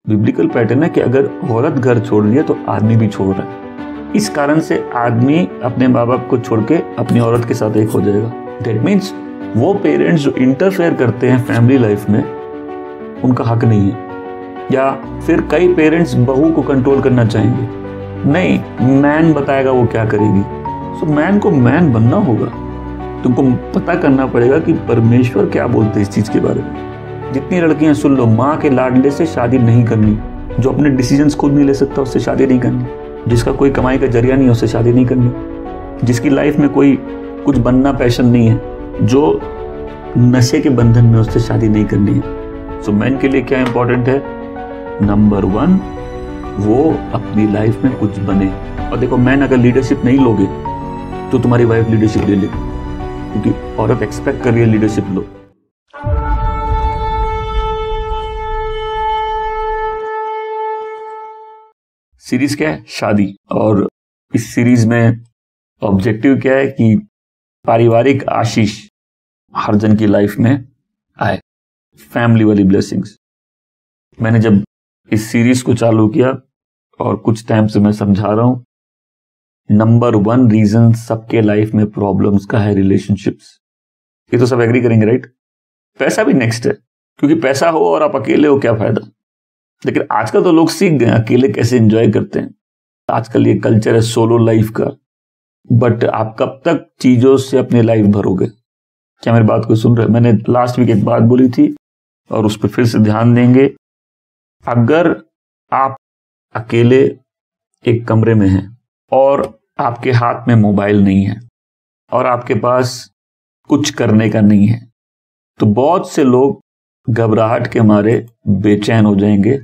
Biblical pattern है कि अगर औरत घर छोड़ रही है तो आदमी भी छोड़ रहा है। इस कारण से आदमी अपने माँ बाप को छोड़ के अपनी औरत के साथ एक हो जाएगा। दैट मीन्स वो पेरेंट्स जो इंटरफेयर करते हैं फैमिली लाइफ में, उनका हक नहीं है। या फिर कई पेरेंट्स बहू को कंट्रोल करना चाहेंगे, नहीं मैन बताएगा वो क्या करेगी। सो मैन को मैन बनना होगा। तुमको पता करना पड़ेगा कि परमेश्वर क्या बोलते हैं इस चीज के बारे में। जितनी लड़कियां सुन लो, माँ के लाडले से शादी नहीं करनी, जो अपने डिसीजंस खुद नहीं ले सकता उससे शादी नहीं करनी, जिसका कोई कमाई का जरिया नहीं है उससे शादी नहीं करनी, जिसकी लाइफ में कोई कुछ बनना पैशन नहीं है, जो नशे के बंधन में, उससे शादी नहीं करनी है। सो मैन के लिए क्या इंपॉर्टेंट है? नंबर 1, वो अपनी लाइफ में कुछ बने। और देखो, मैन अगर लीडरशिप नहीं लोगे तो तुम्हारी वाइफ लीडरशिप ले लेगी, क्योंकि औरत एक्सपेक्ट कर रही है लीडरशिप लो। सीरीज क्या है? शादी। और इस सीरीज में ऑब्जेक्टिव क्या है कि पारिवारिक आशीष हर जन की लाइफ में आए, फैमिली वाली ब्लेसिंग्स। मैंने जब इस सीरीज को चालू किया और कुछ टाइम से मैं समझा रहा हूं, नंबर 1 रीजन सबके लाइफ में प्रॉब्लम्स का है रिलेशनशिप्स। ये तो सब एग्री करेंगे, राइट? पैसा भी नेक्स्ट है, क्योंकि पैसा हो और आप अकेले हो क्या फायदा। लेकिन आजकल तो लोग सीख गए अकेले कैसे एंजॉय करते हैं। आजकल ये कल्चर है सोलो लाइफ का। बट आप कब तक चीजों से अपनी लाइफ भरोगे? क्या मेरी बात को सुन रहे? मैंने लास्ट वीक एक बात बोली थी और उस पर फिर से ध्यान देंगे। अगर आप अकेले एक कमरे में हैं और आपके हाथ में मोबाइल नहीं है और आपके पास कुछ करने का नहीं है, तो बहुत से लोग घबराहट के मारे बेचैन हो जाएंगे,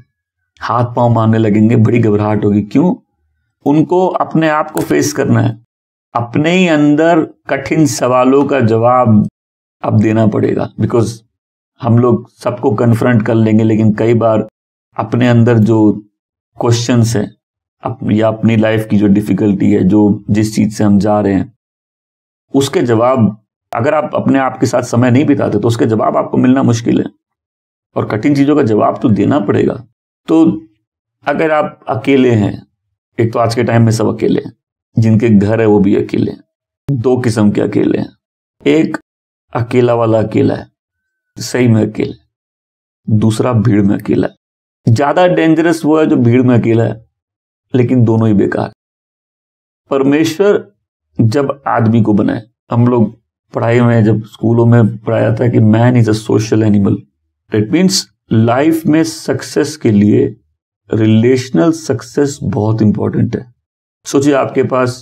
हाथ पांव मारने लगेंगे, बड़ी घबराहट होगी। क्यों? उनको अपने आप को फेस करना है, अपने ही अंदर कठिन सवालों का जवाब अब देना पड़ेगा। बिकॉज हम लोग सबको कन्फ्रंट कर लेंगे, लेकिन कई बार अपने अंदर जो क्वेश्चंस हैं या अपनी लाइफ की जो डिफिकल्टी है, जो जिस चीज से हम जा रहे हैं, उसके जवाब अगर आप अपने आप के साथ समय नहीं बिताते तो उसके जवाब आपको मिलना मुश्किल है। और कठिन चीजों का जवाब तो देना पड़ेगा। तो अगर आप अकेले हैं, एक तो आज के टाइम में सब अकेले हैं, जिनके घर है वो भी अकेले हैं। 2 किस्म के अकेले हैं। एक अकेला वाला अकेला है, सही में अकेले। दूसरा भीड़ में अकेला है। ज्यादा डेंजरस वो है जो भीड़ में अकेला है, लेकिन दोनों ही बेकार। परमेश्वर जब आदमी को बनाए, हम लोग पढ़ाई में जब स्कूलों में पढ़ाया था कि man is a social animal. That means life में सक्सेस के लिए रिलेशनल सक्सेस बहुत इंपॉर्टेंट है। सोचिए आपके पास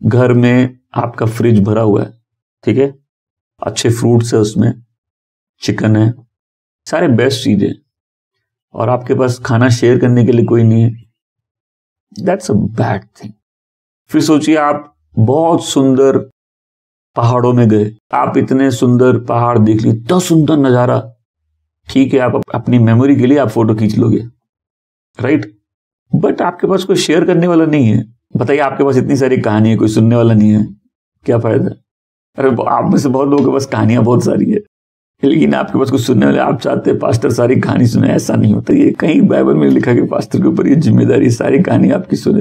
घर में आपका फ्रिज भरा हुआ है, ठीक है, अच्छे फ्रूट्स है, उसमें चिकन है, सारे बेस्ट चीजें, और आपके पास खाना शेयर करने के लिए कोई नहीं है। That's a bad thing. फिर सोचिए आप बहुत सुंदर पहाड़ों में गए, आप इतने सुंदर पहाड़ देख लिए, इतना सुंदर नजारा, ठीक है, आप अपनी मेमोरी के लिए आप फोटो खींच लोगे, राइट? बट आपके पास कोई शेयर करने वाला नहीं है। बताइए, आपके पास इतनी सारी कहानी है, कोई सुनने वाला नहीं है, क्या फायदा? अरे आप में से बहुत लोगों के पास कहानियां बहुत सारी है, लेकिन आपके पास कुछ सुनने वाले, आप चाहते हैं पास्टर सारी कहानी सुने। ऐसा नहीं होता। ये कहीं बाइबल में लिखा कि पास्टर के ऊपर ये जिम्मेदारी सारी कहानी आपकी सुने।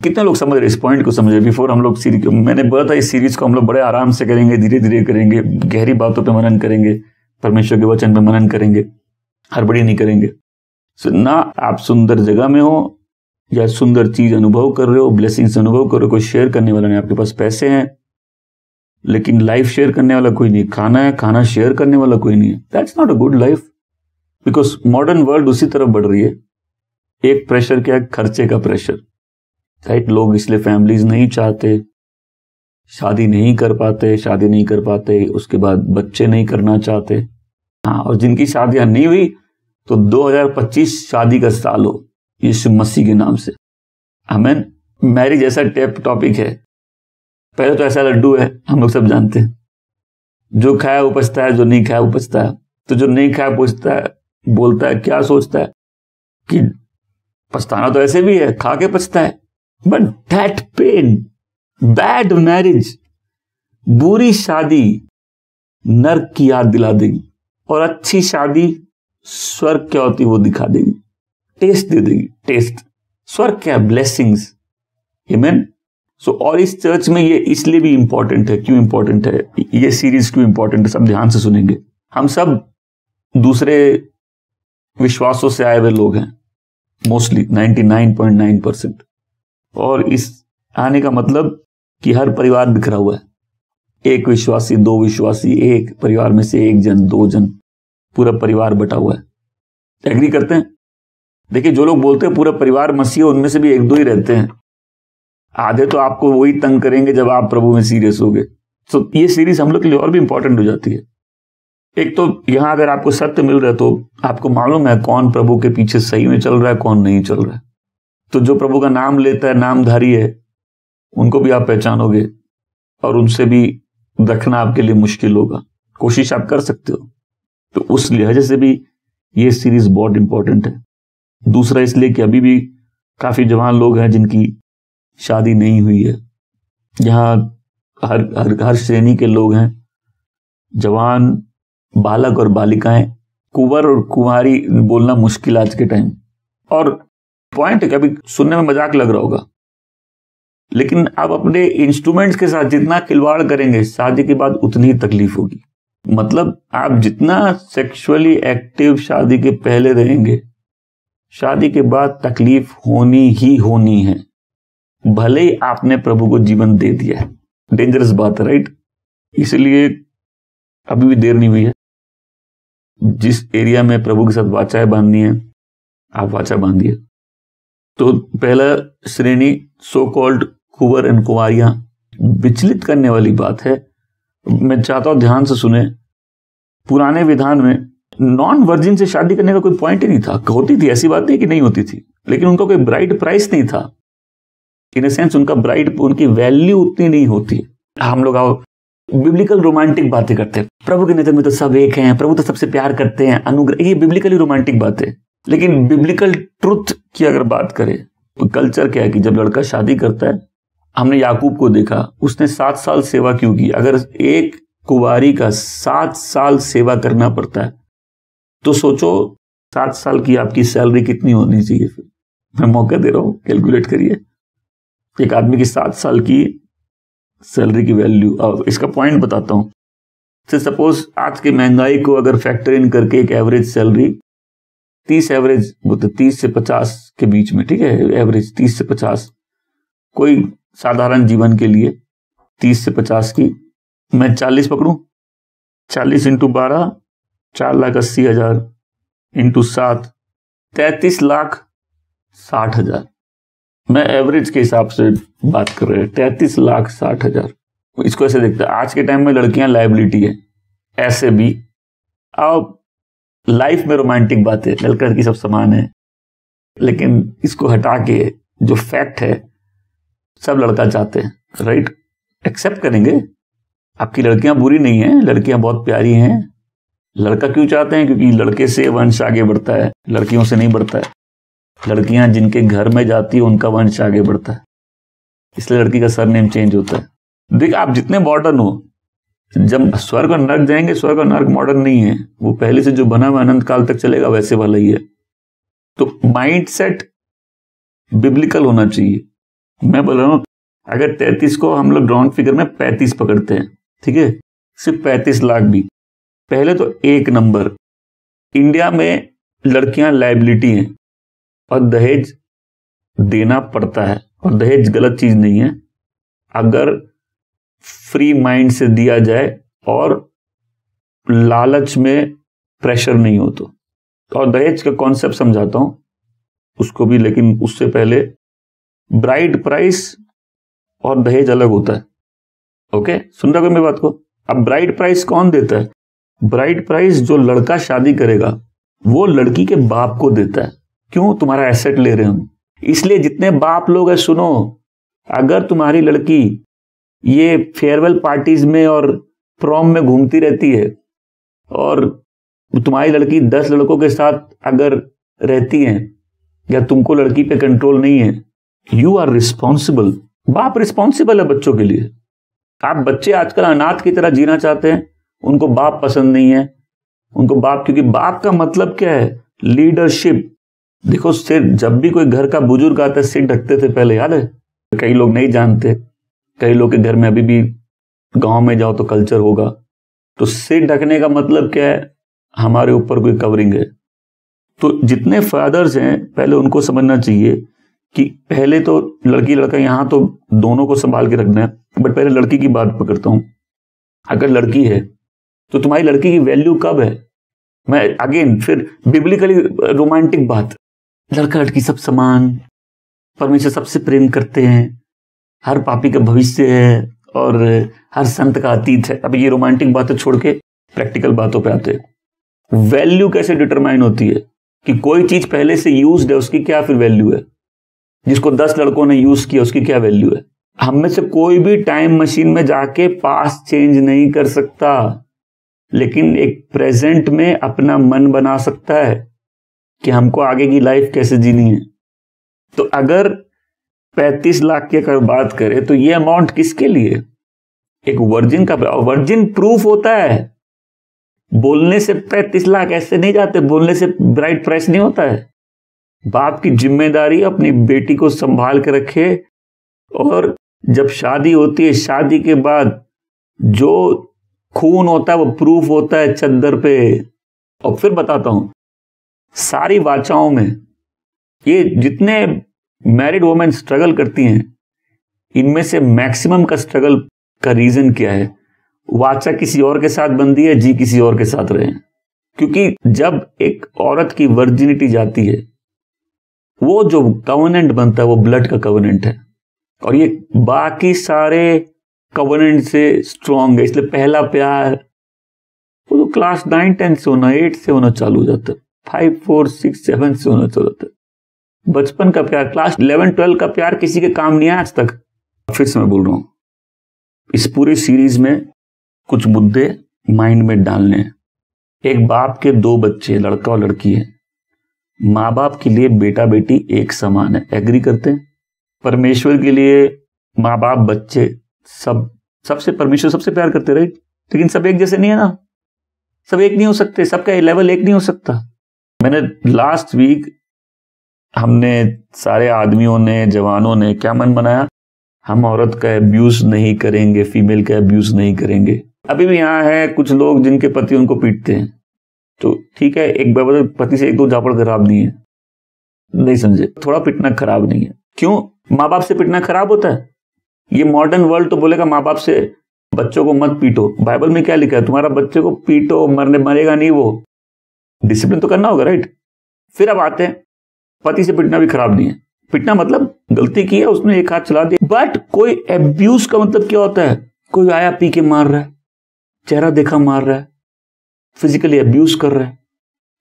कितने लोग समझ रहे इस पॉइंट को? समझ रहे? बिफोर हम लोग सीरीज, मैंने बोला था इस सीरीज को हम लोग बड़े आराम से करेंगे, धीरे धीरे करेंगे, गहरी बातों पे मनन करेंगे, परमेश्वर के वचन पे मनन करेंगे, हड़बड़ी नहीं करेंगे। ना आप सुंदर जगह में हो या सुंदर चीज अनुभव कर रहे हो, ब्लेसिंग्स अनुभव कर रहे हो, कोई शेयर करने वाला नहीं। आपके पास पैसे हैं लेकिन लाइफ शेयर करने वाला कोई नहीं, खाना है, खाना शेयर करने वाला कोई नहीं है। That's not a good life. Because modern world उसी तरफ बढ़ रही है। एक प्रेशर क्या है? खर्चे का प्रेशर, राइट? लोग इसलिए फैमिलीज नहीं चाहते, शादी नहीं कर पाते, उसके बाद बच्चे नहीं करना चाहते। हाँ, और जिनकी शादियां नहीं हुई तो 2025 शादी का साल हो यीशु मसीह के नाम से, आमीन। मैरिज ऐसा टॉपिक है, पहले तो ऐसा लड्डू है, हम लोग सब जानते हैं, जो खाया वो पछता है, जो नहीं खाया वो पछता है। तो जो नहीं खाया पूछता है, बोलता है, क्या सोचता है कि पछताना तो ऐसे भी है, खा के पछता है। But that pain, bad marriage, बुरी शादी नर्क की याद दिला देगी, और अच्छी शादी स्वर्ग क्या होती वो दिखा देगी। टेस्ट दे देगी, टेस्ट। स्वर्ग क्या, ब्लेसिंग्स, आमीन। सो और इस चर्च में ये इसलिए भी इंपॉर्टेंट है। क्यों इंपॉर्टेंट है ये सीरीज, क्यों इंपॉर्टेंट है, सब ध्यान से सुनेंगे। हम सब दूसरे विश्वासों से आए हुए लोग हैं, मोस्टली 99.9%। और इस आने का मतलब कि हर परिवार बिखरा हुआ है, एक विश्वासी, दो विश्वासी, एक परिवार में से एक जन, दो जन, पूरा परिवार बटा हुआ है। एग्री करते हैं? देखिए, जो लोग बोलते हैं पूरा परिवार मसीह है, उनमें से भी एक दो ही रहते हैं। आधे तो आपको वही तंग करेंगे जब आप प्रभु में सीरियस होगे। तो ये सीरीज हम लोग के लिए और भी इंपॉर्टेंट हो जाती है। एक तो यहां अगर आपको सत्य मिल रहा है तो आपको मालूम है कौन प्रभु के पीछे सही में चल रहा है, कौन नहीं चल रहा है। तो जो प्रभु का नाम लेता है, नामधारी है, उनको भी आप पहचानोगे और उनसे भी रखना आपके लिए मुश्किल होगा। कोशिश आप कर सकते हो। तो उस लिहाजे से भी ये सीरीज बहुत इंपॉर्टेंट है। दूसरा इसलिए कि अभी भी काफी जवान लोग हैं जिनकी शादी नहीं हुई है। यहाँ हर श्रेणी के लोग हैं, जवान, बालक और बालिकाएं, कुंवर और कुंवारी बोलना मुश्किल आज के टाइम। और पॉइंट है कि अभी सुनने में मजाक लग रहा होगा, लेकिन आप अपने इंस्ट्रूमेंट्स के साथ जितना खिलवाड़ करेंगे, शादी के बाद उतनी ही तकलीफ होगी। मतलब आप जितना सेक्सुअली एक्टिव शादी के पहले रहेंगे, शादी के बाद तकलीफ होनी ही होनी है, भले ही आपने प्रभु को जीवन दे दिया है। डेंजरस बात है, राइट? इसलिए अभी भी देर नहीं हुई है। जिस एरिया में प्रभु के साथ वाचाएं बांधनी है, आप वाचा बांधिए। तो पहला श्रेणी सो कॉल्ड कुंवर एंड कुंवारियां, विचलित करने वाली बात है। मैं चाहता हूं ध्यान से सुने। पुराने विधान में नॉन वर्जिन से शादी करने का कोई पॉइंट ही नहीं था। होती थी, ऐसी बात नहीं कि नहीं होती थी, लेकिन उनका कोई ब्राइड प्राइस नहीं था। इन सेंस उनका ब्राइड, उनकी वैल्यू उतनी नहीं होती। हम लोग आओ बिब्लिकल रोमांटिक बातें करते हैं, प्रभु की नजर में तो सब एक हैं, प्रभु तो सबसे प्यार करते हैं, अनुग्रह, ये बिब्लिकली रोमांटिक बातें। लेकिन बिब्लिकल ट्रुथ की अगर बात करें तो कल्चर क्या है कि जब लड़का शादी करता है, हमने याकूब को देखा, उसने 7 साल सेवा क्यों की? अगर एक कुंवारी का 7 साल सेवा करना पड़ता है तो सोचो 7 साल की आपकी सैलरी कितनी होनी चाहिए। फिर मैं मौका दे रहा हूं, कैलकुलेट करिए एक आदमी की 7 साल की सैलरी की वैल्यू। अब इसका पॉइंट बताता हूं। तो सपोज आज की महंगाई को अगर फैक्टर इन करके एक एवरेज सैलरी 30, एवरेज बोलते 30 से 50 के बीच में, ठीक है, एवरेज 30 से 50, कोई साधारण जीवन के लिए 30 से 50 की मैं 40 पकड़ूं, 40 इंटू 12, 4,80,000 इंटू 7, 33,60,000। मैं एवरेज के हिसाब से बात कर रहे हैं, 33,60,000। इसको ऐसे देखते हैं, आज के टाइम में लड़कियां लायबिलिटी है, ऐसे भी। अब लाइफ में रोमांटिक बातें, लड़का लड़की सब समान है, लेकिन इसको हटा के जो फैक्ट है, सब लड़का चाहते हैं, राइट? एक्सेप्ट करेंगे, आपकी लड़कियां बुरी नहीं है, लड़कियां बहुत प्यारी हैं। लड़का क्यों चाहते हैं? क्योंकि लड़के से वंश आगे बढ़ता है, लड़कियों से नहीं बढ़ता है। लड़कियां जिनके घर में जाती है उनका वंश आगे बढ़ता है, इसलिए लड़की का सरनेम चेंज होता है। देख, आप जितने मॉडर्न हो, जब स्वर्ग और नर्क जाएंगे, स्वर्ग और नर्क मॉडर्न नहीं है, वो पहले से जो बना हुआ अनंत काल तक चलेगा वैसे वाला ही है। तो माइंडसेट बिब्लिकल होना चाहिए। मैं बोल रहा हूं, अगर 33 को हम लोग राउंड फिगर में 35 पकड़ते हैं, ठीक है, सिर्फ 35 लाख भी। पहले तो एक नंबर, इंडिया में लड़कियां लायबिलिटी हैं और दहेज देना पड़ता है। और दहेज गलत चीज नहीं है अगर फ्री माइंड से दिया जाए और लालच में प्रेशर नहीं हो तो। और दहेज का कॉन्सेप्ट समझाता हूं उसको भी, लेकिन उससे पहले ब्राइड प्राइस और दहेज अलग होता है। ओके, सुन रहे हो मेरी बात को? अब ब्राइड प्राइस कौन देता है? ब्राइड प्राइस जो लड़का शादी करेगा वो लड़की के बाप को देता है। क्यों? तुम्हारा एसेट ले रहे हम। इसलिए जितने बाप लोग हैं, सुनो, अगर तुम्हारी लड़की ये फेयरवेल पार्टीज में और प्रॉम में घूमती रहती है और तुम्हारी लड़की 10 लड़कों के साथ अगर रहती है या तुमको लड़की पे कंट्रोल नहीं है, यू आर रिस्पॉन्सिबल। बाप रिस्पॉन्सिबल है बच्चों के लिए। आप बच्चे आजकल अनाथ की तरह जीना चाहते हैं, उनको बाप पसंद नहीं है। उनको बाप, क्योंकि बाप का मतलब क्या है? लीडरशिप। देखो, सिर, जब भी कोई घर का बुजुर्ग आता है सिर ढकते थे पहले, याद है? कई लोग नहीं जानते, कई लोग के घर में अभी भी, गांव में जाओ तो कल्चर होगा। तो सिर ढकने का मतलब क्या है? हमारे ऊपर कोई कवरिंग है। तो जितने फादर्स हैं पहले उनको समझना चाहिए कि पहले तो लड़की लड़का यहां तो दोनों को संभाल के रखना है, बट पहले लड़की की बात पकड़ता हूं। अगर लड़की है तो तुम्हारी लड़की की वैल्यू कब है? मैं अगेन फिर बिब्लिकली रोमांटिक बात, लड़का लड़की सब समान, परमेश्वर सबसे प्रेम करते हैं, हर पापी का भविष्य है और हर संत का अतीत है। अब ये रोमांटिक बातें छोड़ के प्रैक्टिकल बातों पे आते हैं। वैल्यू कैसे डिटरमाइन होती है कि कोई चीज पहले से यूज्ड है, उसकी क्या फिर वैल्यू है? जिसको 10 लड़कों ने यूज किया उसकी क्या वैल्यू है? हम में से कोई भी टाइम मशीन में जाके पास्ट चेंज नहीं कर सकता, लेकिन एक प्रेजेंट में अपना मन बना सकता है कि हमको आगे की लाइफ कैसे जीनी है। तो अगर 35 लाख की अगर बात करें तो ये अमाउंट किसके लिए? एक वर्जिन का। वर्जिन प्रूफ होता है, बोलने से 35 लाख ऐसे नहीं जाते, बोलने से ब्राइड प्राइस नहीं होता है। बाप की जिम्मेदारी अपनी बेटी को संभाल के रखे, और जब शादी होती है, शादी के बाद जो खून होता है वो प्रूफ होता है चद्दर पे। और फिर बताता हूं, सारी वाचाओं में ये जितने मैरिड वुमेन स्ट्रगल करती हैं, इनमें से मैक्सिमम का स्ट्रगल का रीजन क्या है? वाचा किसी और के साथ बंधी है, जी किसी और के साथ रहे। क्योंकि जब एक औरत की वर्जिनिटी जाती है, वो जो कवनेंट बनता है वो ब्लड का कवनेंट है, और ये बाकी सारे कवनेंट से स्ट्रांग है। इसलिए पहला प्यार वो तो क्लास 9 10 से होना, 8 से होना चालू हो जाता है, 5 4 6 7 से होना चालू होता है। बचपन का प्यार, क्लास 11 12 का प्यार किसी के काम नहीं आया आज तक। फिर से मैं बोल रहा हूं, इस पूरी सीरीज में कुछ मुद्दे माइंड में डालने हैं। एक बाप के 2 बच्चे, लड़का और लड़की है। माँ बाप के लिए बेटा बेटी एक समान है, एग्री करते हैं? परमेश्वर के लिए माँ बाप बच्चे सबसे परमेश्वर सबसे प्यार करते, राइट? लेकिन सब एक जैसे नहीं है ना, सब एक नहीं हो सकते, सबका लेवल एक नहीं हो सकता। मैंने लास्ट वीक, हमने सारे आदमियों ने, जवानों ने क्या मन बनाया? हम औरत का अब्यूज नहीं करेंगे, फीमेल का अब्यूज नहीं करेंगे। अभी भी यहाँ है कुछ लोग जिनके पति उनको पीटते हैं, तो ठीक है, एक बार पति से 1-2 झापड़ खराब नहीं है, नहीं समझे? थोड़ा पिटना खराब नहीं है। क्यों माँ बाप से पिटना खराब होता है? ये मॉडर्न वर्ल्ड तो बोलेगा माँ बाप से बच्चों को मत पीटो। बाइबल में क्या लिखा है? तुम्हारा बच्चे को पीटो, मरेगा नहीं वो। डिसिप्लिन तो करना होगा, राइट? फिर अब आते हैं, पति से पिटना भी खराब नहीं है। पिटना मतलब गलती की है, उसने एक हाथ चला दिया। बट कोई एब्यूज का मतलब क्या होता है? कोई आया पी के मार रहा है, चेहरा देखा मार रहा है, फिजिकली एब्यूज कर रहा है,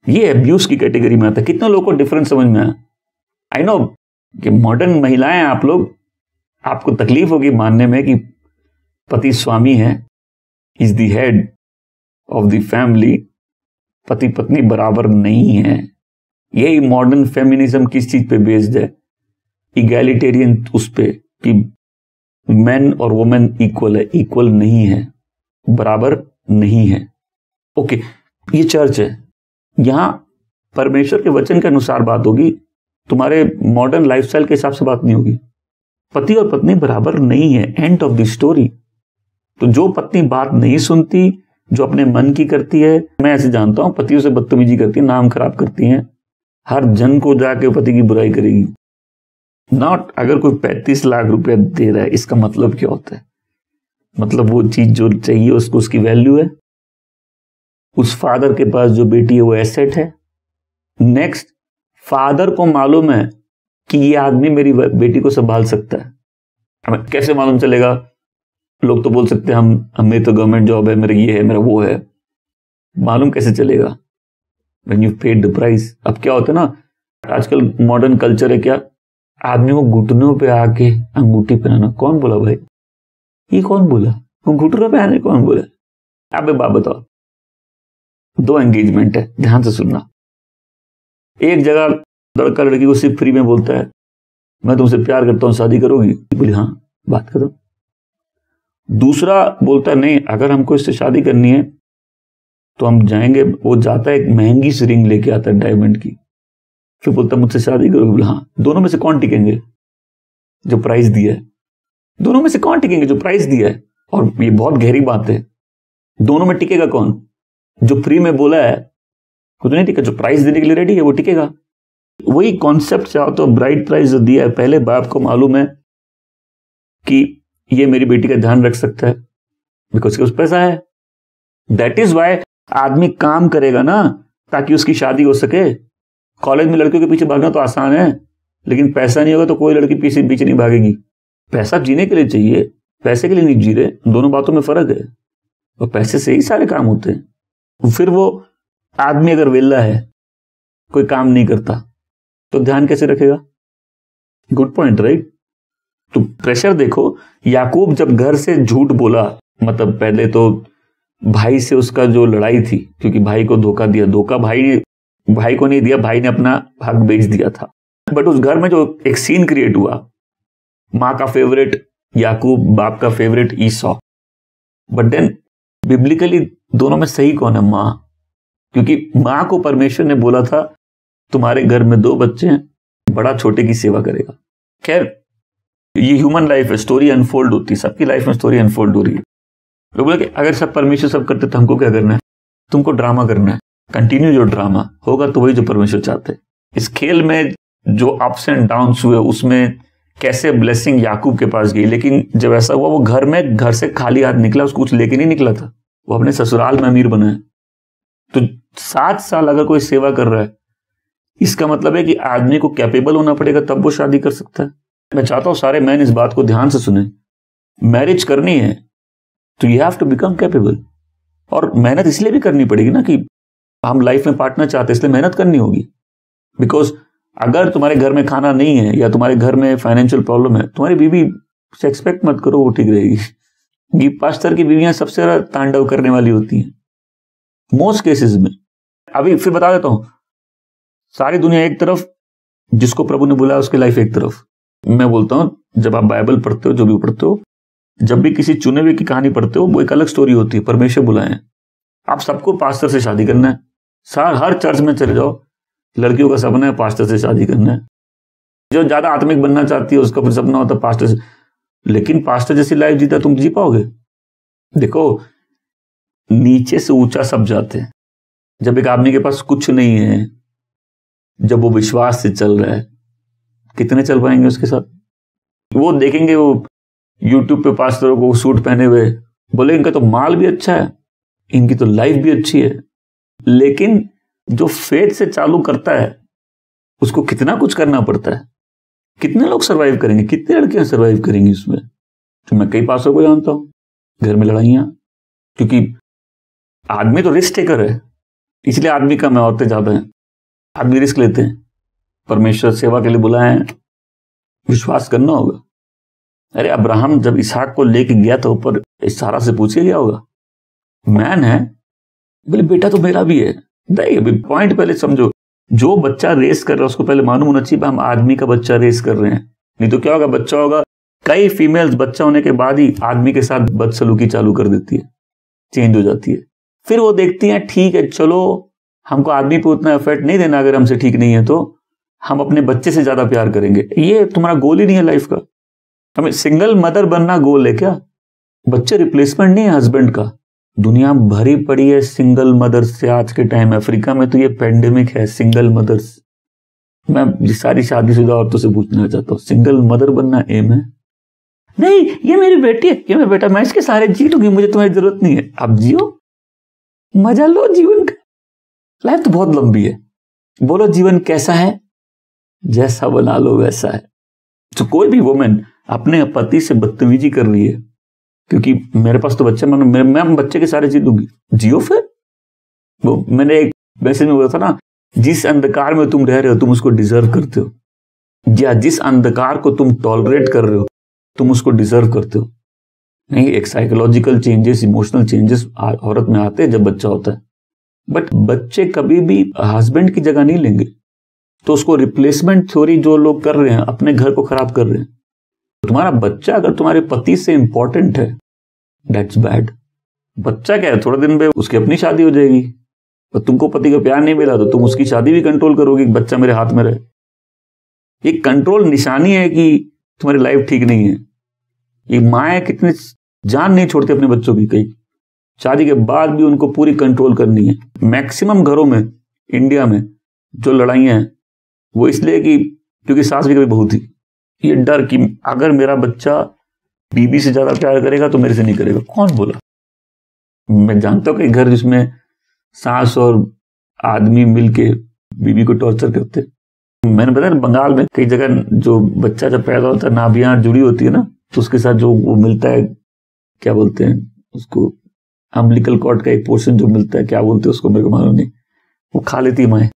ये एब्यूज की कैटेगरी में आता है। कितने लोगों को डिफरेंस समझ में आया? आई नो कि मॉडर्न महिलाएं आप लोग, आपको तकलीफ होगी मानने में कि पति स्वामी है, is the head of the family. पति पत्नी बराबर नहीं है। यही मॉडर्न फेमिनिज्म किस चीज पे बेस्ड है? इगैलिटेरियन, उस पे कि मेन और वुमेन इक्वल है। इक्वल नहीं है, बराबर नहीं है। ओके, ये चर्च है, यहां परमेश्वर के वचन के अनुसार बात होगी, तुम्हारे मॉडर्न लाइफस्टाइल के हिसाब से बात नहीं होगी। पति और पत्नी बराबर नहीं है, एंड ऑफ द स्टोरी। तो जो पत्नी बात नहीं सुनती, जो अपने मन की करती है, मैं ऐसे जानता हूं, पतियों से बदतमीजी करती है, नाम खराब करती हैं, हर जन को जाके पति की बुराई करेगी। नॉट अगर कोई 35 लाख रुपया दे रहा है, इसका मतलब क्या होता है? मतलब वो चीज जो चाहिए उसको, उसकी वैल्यू है। उस फादर के पास जो बेटी है वो एसेट है। नेक्स्ट, फादर को मालूम है कि ये आदमी मेरी बेटी को संभाल सकता है। हमें कैसे मालूम चलेगा? लोग तो बोल सकते हैं हमें तो गवर्नमेंट जॉब है, मेरा ये है, मेरा वो है। मालूम कैसे चलेगा? When you paid the price। अब क्या होता है ना, आजकल मॉडर्न कल्चर है क्या, आदमी को घुटनों पे आके अंगूठी पहनाना। कौन बोला भाई? ये कौन बोला? वो घुटनों पे आने कौन बोला? अब बात बताओ। 2 एंगेजमेंट है, ध्यान से सुनना। एक जगह लड़का लड़की को सिर्फ फ्री में बोलता है, मैं तुमसे प्यार करता हूं, शादी करोगी? बोली हाँ, बात करो। दूसरा बोलता है नहीं, अगर हमको इससे शादी करनी है तो हम जाएंगे। वो जाता है, एक महंगी सी रिंग लेके आता है डायमंड की, फिर बोलता मुझसे शादी करोगे? बोला हाँ। दोनों में से कौन टिकेंगे? जो प्राइस दिया है। दोनों में से कौन टिकेंगे? जो प्राइस दिया है। और ये बहुत गहरी बात है, दोनों में टिकेगा कौन? जो फ्री में बोला है वो तो नहीं टिका, जो प्राइस देने के लिए रेडी है वो टिकेगा। वही कॉन्सेप्ट चाहो तो ब्राइड प्राइस जो दिया है, पहले बाप को मालूम है कि ये मेरी बेटी का ध्यान रख सकता है बिकॉज के उस पैसा है। दैट इज वाई आदमी काम करेगा ना, ताकि उसकी शादी हो सके। कॉलेज में लड़कियों के पीछे भागना तो आसान है, लेकिन पैसा नहीं होगा तो कोई लड़की पीछे नहीं भागेगी। पैसा जीने के लिए चाहिए, पैसे के लिए नहीं जी रहे। दोनों बातों में फर्क है, और पैसे से ही सारे काम होते हैं। फिर वो आदमी अगर वेला है, कोई काम नहीं करता, तो ध्यान कैसे रखेगा? Good point, right? तो प्रेशर देखो, याकूब जब घर से झूठ बोला, मतलब पहले तो भाई से उसका जो लड़ाई थी, क्योंकि भाई को धोखा दिया, धोखा भाई को नहीं दिया, भाई ने अपना हक बेच दिया था। बट उस घर में जो एक सीन क्रिएट हुआ, माँ का फेवरेट याकूब, बाप का फेवरेट ईसौ। बट देन बिब्लिकली दोनों में सही कौन है? माँ। क्योंकि माँ को परमेश्वर ने बोला था तुम्हारे घर में 2 बच्चे हैं, बड़ा छोटे की सेवा करेगा। खैर, ये ह्यूमन लाइफ है, स्टोरी अनफोल्ड होती है, सबकी लाइफ में स्टोरी अनफोल्ड हो रही है। लोग बोले कि अगर सब परमेश्वर सब करते तो हमको क्या करना है? तुमको ड्रामा करना है, कंटिन्यू। जो ड्रामा होगा तो वही जो परमेश्वर चाहते हैं। इस खेल में जो अप्स एंड डाउन्स हुए, उसमें कैसे ब्लेसिंग याकूब के पास गई, लेकिन जब ऐसा हुआ वो घर से खाली हाथ निकला, उसको कुछ लेके नहीं निकला था, वो अपने ससुराल में अमीर बना है। तो 7 साल अगर कोई सेवा कर रहा है, इसका मतलब है कि आदमी को कैपेबल होना पड़ेगा, तब वो शादी कर सकता है। मैं चाहता हूं सारे मैन इस बात को ध्यान से सुने। मैरिज करनी है तो you have to become capable. और मेहनत इसलिए भी करनी पड़ेगी ना, कि हम लाइफ में पार्टनर चाहते हैं, इसलिए मेहनत करनी होगी। बिकॉज अगर तुम्हारे घर में खाना नहीं है, या तुम्हारे घर में फाइनेंशियल प्रॉब्लम है, तुम्हारी बीवी से एक्सपेक्ट मत करो वो ठीक रहेगी। पास्टर की बीवियां सबसे ज्यादा तांडव करने वाली होती हैं मोस्ट केसेस में। अभी फिर बता देता हूं, सारी दुनिया एक तरफ, जिसको प्रभु ने बुलाया उसकी लाइफ एक तरफ। मैं बोलता हूं, जब आप बाइबल पढ़ते हो, जो भी पढ़ते हो, जब भी किसी चुने हुए की कहानी पढ़ते हो, वो एक अलग स्टोरी होती है। परमेश्वर बुलाए हैं, आप सबको पास्टर से शादी करना है। हर चर्च में चले जाओ, लड़कियों का सपना है पास्टर से शादी करना है। जो ज्यादा आत्मिक बनना चाहती है उसका फिर सपना होता है पास्टर से। लेकिन पास्टर जैसी लाइफ जीता तुम जी पाओगे? देखो, नीचे से ऊंचा सब जाते हैं। जब एक आदमी के पास कुछ नहीं है, जब वो विश्वास से चल रहा है, कितने चल पाएंगे उसके साथ? वो देखेंगे वो यूट्यूब पे पास्टरों को सूट पहने हुए, बोले इनका तो माल भी अच्छा है, इनकी तो लाइफ भी अच्छी है। लेकिन जो फेथ से चालू करता है उसको कितना कुछ करना पड़ता है। कितने लोग सरवाइव करेंगे, कितनी लड़कियां सरवाइव करेंगी उसमें? तो मैं कई पास्टरों को जानता हूं, घर में लड़ाइयां, क्योंकि आदमी तो रिस्क टेकर है, इसलिए आदमी कम है, औरतें ज्यादा हैं। आदमी रिस्क लेते हैं, परमेश्वर सेवा के लिए बुलाए हैं, विश्वास करना होगा। अरे अब्राहम जब इसहाक को लेके गया था ऊपर, सारा से पूछे गया होगा, मैन है, बोले बेटा तो मेरा भी है। नहीं, अभी पॉइंट पहले समझो। जो बच्चा रेस कर रहा है उसको पहले मालूम होना चाहिए हम आदमी का बच्चा रेस कर रहे हैं। नहीं तो क्या होगा, बच्चा होगा, कई फीमेल्स बच्चा होने के बाद ही आदमी के साथ बदसलूकी चालू कर देती है, चेंज हो जाती है। फिर वो देखती है ठीक है, चलो हमको आदमी पे उतना एफर्ट नहीं देना, अगर हमसे ठीक नहीं है तो हम अपने बच्चे से ज्यादा प्यार करेंगे। ये तुम्हारा गोल ही नहीं है लाइफ का। हमें सिंगल मदर बनना गोल है क्या? बच्चे रिप्लेसमेंट नहीं है हस्बैंड का। दुनिया भरी पड़ी है सिंगल मदर्स से आज के टाइम। अफ्रीका में तो ये पेंडेमिक है सिंगल मदर्स। मैं सारी शादीशुदा औरतों से पूछना चाहता हूँ, सिंगल मदर बनना एम है? नहीं, ये मेरी बेटी है, ये मेरा बेटा, मैं इसके सारे जी लूंगी, मुझे तुम्हारी जरूरत नहीं है। आप जियो, मजा लो जीवन का। लाइफ तो बहुत लंबी है। बोलो जीवन कैसा है? जैसा बना लो वैसा है। तो कोई भी वुमेन अपने पति से बदतमीजी कर रही है क्योंकि मेरे पास तो बच्चा, मैं बच्चे के सारे जी दूंगी, जियो फिर। वो मैंने एक मैसेज में बोला था ना, जिस अंधकार में तुम रह रहे हो तुम उसको डिजर्व करते हो, या जिस अंधकार को तुम टॉलरेट कर रहे हो तुम उसको डिजर्व करते हो। नहीं, एक साइकोलॉजिकल चेंजेस, इमोशनल चेंजेस औरत में आते हैं जब बच्चा होता है। बट बच्चे कभी भी हस्बैंड की जगह नहीं लेंगे। तो उसको रिप्लेसमेंट थ्योरी जो लोग कर रहे हैं, अपने घर को खराब कर रहे हैं। तुम्हारा बच्चा अगर तुम्हारे पति से इंपॉर्टेंट है, दैट्स बैड। बच्चा क्या है, थोड़े दिन में उसकी अपनी शादी हो जाएगी, तो तुमको पति का प्यार नहीं मिला तो तुम उसकी शादी भी कंट्रोल करोगे कि बच्चा मेरे हाथ में रहे। ये कंट्रोल निशानी है कि तुम्हारी लाइफ ठीक नहीं है। ये माएँ कितने जान नहीं छोड़ती अपने बच्चों की, कई शादी के बाद भी उनको पूरी कंट्रोल करनी है। मैक्सिमम घरों में इंडिया में जो लड़ाइयाँ हैं वो इसलिए कि क्योंकि सास भी कभी बहू थी। ये डर कि अगर मेरा बच्चा बीबी से ज्यादा प्यार करेगा तो मेरे से नहीं करेगा। कौन बोला? मैं जानता हूँ कि घर जिसमें सास और आदमी मिलके बीबी को टॉर्चर करते। मैंने बताया बंगाल में कई जगह जो बच्चा जब पैदा होता है नाभियां जुड़ी होती है ना, तो उसके साथ जो वो मिलता है, क्या बोलते हैं उसको, अम्बिलिकल कॉर्ड का एक पोर्शन जो मिलता है, क्या बोलते हैं उसको मेरे को मालूम नहीं, वो खा लेती है माएँ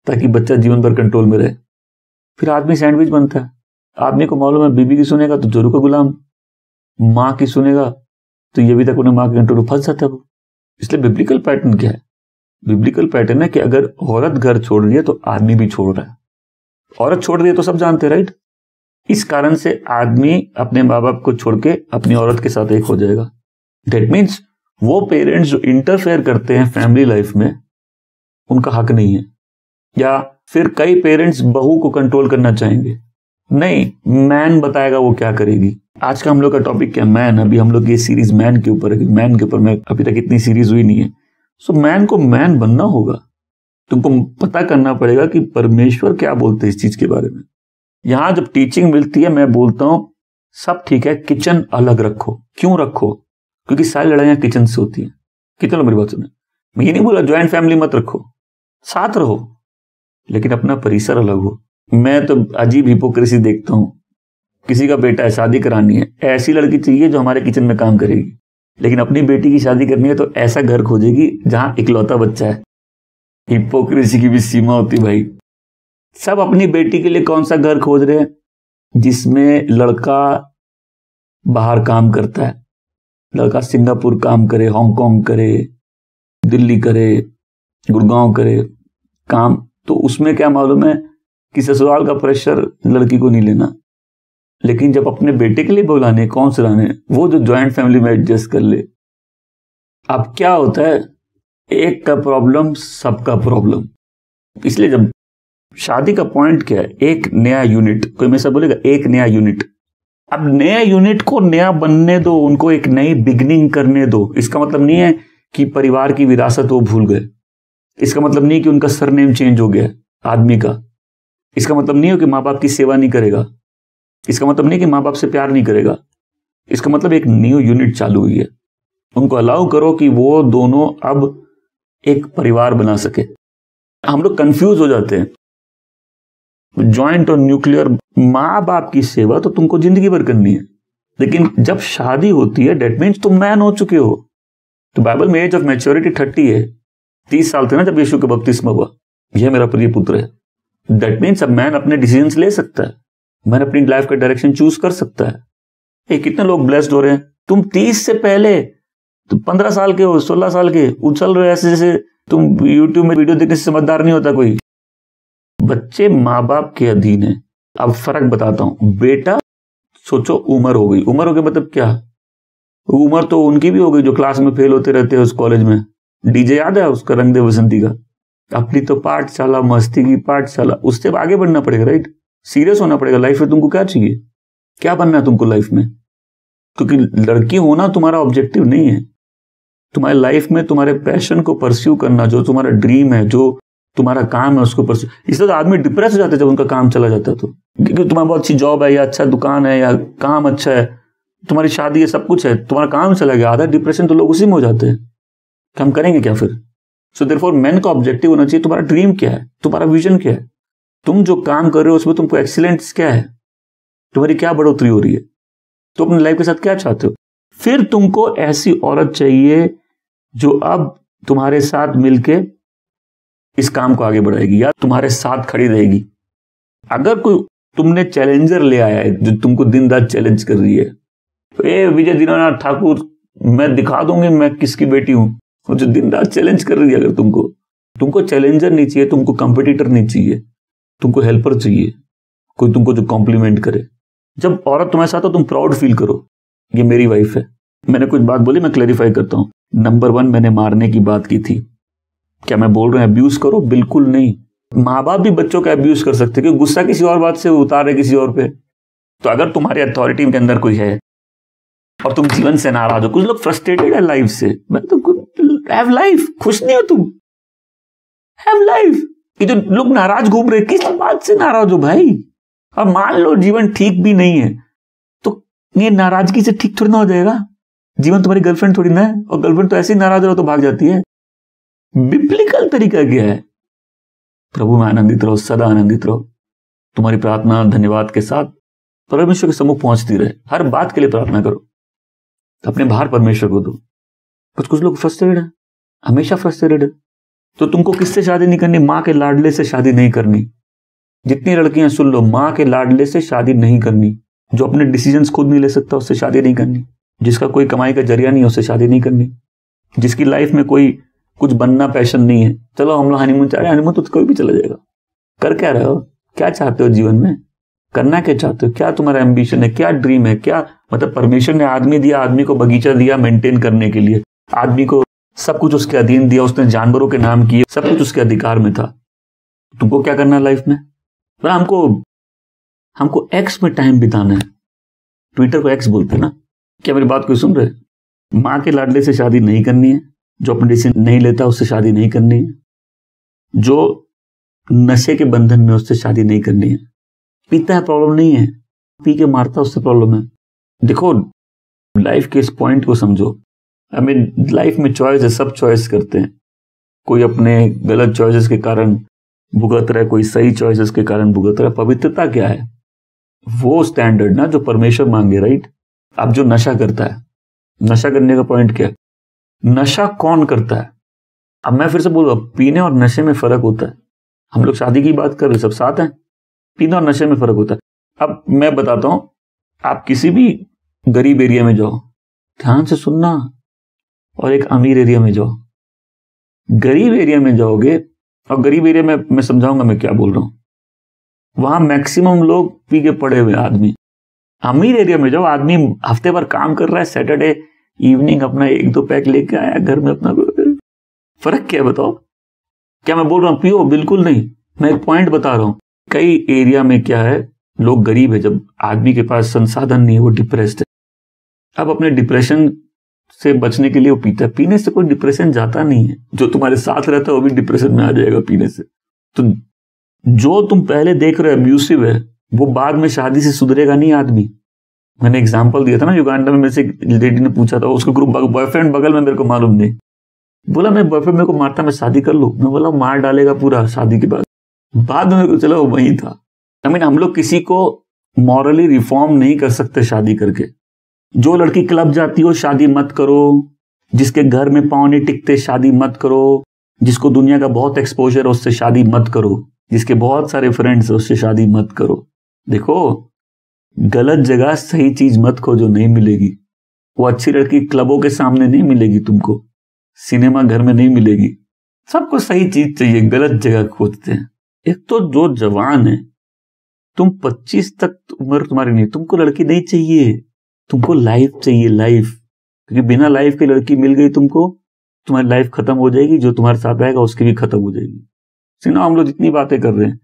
ताकि बच्चा जीवन भर कंट्रोल में रहे। फिर आदमी सैंडविच बनता है। आदमी को मालूम है बीबी की सुनेगा तो जोरू का गुलाम, माँ की सुनेगा तो ये भी तक उन्हें माँ के कंट्रोल में फंस जाता है वो। इसलिए बिब्लिकल पैटर्न क्या है? बिब्लिकल पैटर्न है कि अगर औरत घर छोड़ रही है तो आदमी भी छोड़ रहा है। औरत छोड़ रही है तो सब जानते हैं, राइट? इस कारण से आदमी अपने माँ बाप को छोड़ के अपनी औरत के साथ एक हो जाएगा। दैट मीन्स वो पेरेंट्स जो इंटरफेयर करते हैं फैमिली लाइफ में, उनका हक नहीं है। या फिर कई पेरेंट्स बहू को कंट्रोल करना चाहेंगे, नहीं मैन बताएगा वो क्या करेगी। आज का हम लोग का टॉपिक क्या? मैन। अभी हम लोग ये सीरीज मैन के ऊपर है। मैन के ऊपर में अभी तक इतनी सीरीज हुई नहीं है। सो मैन को मैन बनना होगा। तुमको पता करना पड़ेगा कि परमेश्वर क्या बोलते हैं इस चीज के बारे में। यहां जब टीचिंग मिलती है मैं बोलता हूं सब ठीक है, किचन अलग रखो। क्यों रखो? क्योंकि सारी लड़ाइयां किचन से होती हैं। कितने लोग मेरी बात सुने? मैं ये नहीं बोला ज्वाइंट फैमिली मत रखो, साथ रहो, लेकिन अपना परिसर अलग हो। मैं तो अजीब हिपोक्रेसी देखता हूं। किसी का बेटा है, शादी करानी है, ऐसी लड़की चाहिए जो हमारे किचन में काम करेगी, लेकिन अपनी बेटी की शादी करनी है तो ऐसा घर खोजेगी जहां इकलौता बच्चा है। हिपोक्रेसी की भी सीमा होती भाई। सब अपनी बेटी के लिए कौन सा घर खोज रहे हैं? जिसमें लड़का बाहर काम करता है, लड़का सिंगापुर काम करे, हांगकांग करे, दिल्ली करे, गुड़गांव करे काम। तो उसमें क्या मालूम है कि ससुराल का प्रेशर लड़की को नहीं लेना। लेकिन जब अपने बेटे के लिए बुलाने, कौन से लाने, वो जो ज्वाइंट फैमिली में एडजस्ट कर ले। अब क्या होता है, एक का प्रॉब्लम सबका प्रॉब्लम। इसलिए जब शादी का पॉइंट क्या है, एक नया यूनिट। कोई में सब बोलेगा एक नया यूनिट। अब नया यूनिट को नया बनने दो, उनको एक नई बिगनिंग करने दो। इसका मतलब नहीं है कि परिवार की विरासत वो भूल गए। इसका मतलब नहीं कि उनका सरनेम चेंज हो गया आदमी का। इसका मतलब नहीं है कि माँ बाप की सेवा नहीं करेगा। इसका मतलब नहीं कि माँ बाप से प्यार नहीं करेगा। इसका मतलब एक न्यू यूनिट चालू हुई है। उनको अलाउ करो कि वो दोनों अब एक परिवार बना सके। हम लोग कंफ्यूज हो जाते हैं। जॉइंट और न्यूक्लियर, माँ बाप की सेवा तो तुमको जिंदगी भर करनी है, लेकिन जब शादी होती है डेट मीन्स तुम मैन हो चुके हो। तो बाइबल में एज ऑफ मैच्योरिटी 30 है। 30 साल थे ना जब यीशु का बपतिस्मा हुआ, यह मेरा प्रिय पुत्र है। दैट मीन्स अब मैन अपने डिसीजंस ले सकता है, मैन अपनी लाइफ का डायरेक्शन चूज कर सकता है। कितने लोग ब्लेस्ड हो रहे हैं। तुम 30 से पहले तुम 15 साल के हो, 16 साल के, उछल रहे हो ऐसे जैसे तुम यूट्यूब में वीडियो देखने से समझदार नहीं होता कोई। बच्चे माँ बाप के अधीन है। अब फर्क बताता हूं। बेटा सोचो उम्र हो गई, उम्र हो गई मतलब क्या? उम्र तो उनकी भी हो गई जो क्लास में फेल होते रहते हैं उस कॉलेज में। डीजे याद है उसका, रंग दे बसंती का? अपनी तो पाठशाला, मस्ती की पाठशाला, उससे आगे बढ़ना पड़ेगा, राइट? सीरियस होना पड़ेगा। लाइफ में तुमको क्या चाहिए, क्या बनना है तुमको लाइफ में? क्योंकि लड़की होना तुम्हारा ऑब्जेक्टिव नहीं है। तुम्हारी लाइफ में तुम्हारे पैशन को परस्यू करना, जो तुम्हारा ड्रीम है, जो तुम्हारा काम है, उसको परस्यू। इसलिए तो आदमी डिप्रेस हो जाता है जब उनका काम चला जाता है। तो क्योंकि तुम्हारी बहुत अच्छी जॉब है या अच्छा दुकान है या काम अच्छा है, तुम्हारी शादी है, सब कुछ है, तुम्हारा काम चला गया, आधा डिप्रेशन तो लोग उसी में हो जाते हैं। हम करेंगे क्या फिर? सो देयरफॉर मेन का ऑब्जेक्टिव होना चाहिए तुम्हारा ड्रीम क्या है, तुम्हारा विजन क्या है, तुम जो काम कर रहे हो उसमें तुमको एक्सीलेंस क्या है, तुम्हारी क्या बढ़ोतरी हो रही है, तो अपनी लाइफ के साथ क्या चाहते हो। फिर तुमको ऐसी औरत चाहिए जो अब तुम्हारे साथ मिलके इस काम को आगे बढ़ाएगी या तुम्हारे साथ खड़ी रहेगी। अगर कोई तुमने चैलेंजर ले आया है जो तुमको दिन रात चैलेंज कर रही है, तो विजय दीनानाथ ठाकुर मैं दिखा दूंगी मैं किसकी बेटी हूं, जो दिन रात चैलेंज कर रही है। अगर तुमको चैलेंजर नहीं चाहिए, तुमको कंपटीटर नहीं चाहिए, तुमको हेल्पर चाहिए, कोई तुमको जो कॉम्प्लीमेंट करे। जब औरत तुम्हारे साथ हो तुम प्राउड फील करो, ये मेरी वाइफ है। मैंने कुछ बात बोली, मैं क्लैरिफाई करता हूं। नंबर 1 मैंने मारने की बात की थी। क्या मैं बोल रहा हूं अब्यूज करो? बिल्कुल नहीं। माँ बाप भी बच्चों का अब्यूज कर सकते, क्योंकि गुस्सा किसी और बात से उतार रहे किसी और पे। तो अगर तुम्हारी अथॉरिटी के अंदर कोई है और तुम जीवन से नाराज हो, कुछ लोग फ्रस्ट्रेटेड है लाइफ से, मैं तो हैव लाइफ, खुश नहीं हो तुम, हैव लाइफ। ये जो लोग नाराज घूम रहे, किस बात से नाराज हो भाई? अब मान लो जीवन ठीक भी नहीं है, तो ये नाराजगी से ठीक थोड़ी ना हो जाएगा। जीवन तुम्हारी गर्लफ्रेंड थोड़ी ना है, और गर्लफ्रेंड तो ऐसे ही नाराज रहो तो भाग जाती है। बिब्लिकल तरीका क्या है? प्रभु में आनंदित रहो, सदा आनंदित रहो। तुम्हारी प्रार्थना धन्यवाद के साथ परमेश्वर के सम्मुख पहुंचती रहे। हर बात के लिए प्रार्थना करो, अपने भार परमेश्वर को दो। कुछ लोग फ्रस्ट्रेटेड है, हमेशा फ्रस्ट्रेटेड है। तो तुमको किससे शादी नहीं करनी? माँ के लाडले से शादी नहीं करनी। जितनी लड़कियां सुन लो, माँ के लाडले से शादी नहीं करनी। जो अपने डिसीजंस खुद नहीं ले सकता उससे शादी नहीं करनी। जिसका कोई कमाई का जरिया नहीं है उससे शादी नहीं करनी। जिसकी लाइफ में कोई कुछ बनना पैशन नहीं है, चलो हम लोग हनीमून चाह रहे हैं, हनीमून तो कोई भी चला जाएगा। कर क्या रहे हो? क्या चाहते हो जीवन में? करना क्या चाहते हो? क्या तुम्हारा एम्बिशन है? क्या ड्रीम है? क्या मतलब परमेश्वर ने आदमी दिया, आदमी को बगीचा दिया मेंटेन करने के लिए, आदमी को सब कुछ उसके अधीन दिया, उसने जानवरों के नाम किए, सब कुछ उसके अधिकार में था। तुमको क्या करना है लाइफ में? हमको एक्स में टाइम बिताना है। ट्विटर को एक्स बोलते हैं ना। क्या मेरी बात कोई सुन रहे? माँ के लाडले से शादी नहीं करनी है। जो अपने डिसीजन नहीं लेता उससे शादी नहीं करनी है। जो नशे के बंधन में, उससे शादी नहीं करनी है। पीता है प्रॉब्लम नहीं है, पी के मारता उससे प्रॉब्लम है। देखो लाइफ के इस पॉइंट को समझो। लाइफ में चॉइस है, सब चॉइस करते हैं। कोई अपने गलत चॉइसेस के कारण भुगत रहा है, कोई सही चॉइसेस के कारण भुगत रहा है। पवित्रता क्या है? वो स्टैंडर्ड ना जो परमेश्वर मांगे, राइट? अब जो नशा करता है, नशा करने का पॉइंट क्या है? नशा कौन करता है? अब मैं फिर से बोल रहा हूं, पीने और नशे में फर्क होता है। हम लोग शादी की बात कर रहे, सब साथ हैं। पीने और नशे में फर्क होता है। अब मैं बताता हूं, आप किसी भी गरीब एरिया में जाओ, ध्यान से सुनना, और एक अमीर एरिया में जाओ। गरीब एरिया में जाओगे, और गरीब एरिया में मैं समझाऊंगा मैं क्या बोल रहा हूं। वहां मैक्सिमम लोग पी के पड़े हुए आदमी। अमीर एरिया में जाओ, आदमी हफ्ते भर काम कर रहा है, सैटरडे इवनिंग अपना 1-2 पैक लेके आया घर में अपना। फर्क क्या है बताओ? क्या मैं बोल रहा हूं पियो? बिल्कुल नहीं। मैं एक पॉइंट बता रहा हूं। कई एरिया में क्या है, लोग गरीब है, जब आदमी के पास संसाधन नहीं है, वो डिप्रेस्ड है। अब अपने डिप्रेशन से बचने के लिए वो पीता है। पीने से कोई डिप्रेशन जाता नहीं है। जो तुम्हारे साथ रहता है वो भी डिप्रेशन में आ जाएगा पीने से। तो जो तुम पहले देख रहे हो अब्यूसिव है, वो बाद में शादी से सुधरेगा नहीं आदमी। मैंने एग्जांपल दिया था ना, युगांडा में मेरे से लेडी ने पूछा था, उसका ग्रुप बॉयफ्रेंड बगल में, मेरे को मालूम नहीं। बोला मैं बॉयफ्रेंड मेरे को मारता, मैं शादी कर लूं? मैं बोला मार डालेगा पूरा शादी के बाद में मेरे को चला वो वही था। हम लोग किसी को मॉरली रिफॉर्म नहीं कर सकते शादी करके। जो लड़की क्लब जाती हो शादी मत करो। जिसके घर में पाँव नहीं टिकते शादी मत करो। जिसको दुनिया का बहुत एक्सपोजर है उससे शादी मत करो। जिसके बहुत सारे फ्रेंड्स है उससे शादी मत करो। देखो गलत जगह सही चीज मत खोजो, नहीं मिलेगी। वो अच्छी लड़की क्लबों के सामने नहीं मिलेगी तुमको, सिनेमा घर में नहीं मिलेगी। सबको सही चीज चाहिए, गलत जगह खोजते हैं। एक तो जो जवान है, तुम 25 तक उम्र तुम्हारी नहीं, तुमको लड़की नहीं चाहिए, तुमको लाइफ चाहिए, लाइफ। क्योंकि बिना लाइफ की लड़की मिल गई तुमको, तुम्हारी लाइफ खत्म हो जाएगी, जो तुम्हारे साथ आएगा उसकी भी खत्म हो जाएगी। सुनो, हम लोग जितनी बातें कर रहे हैं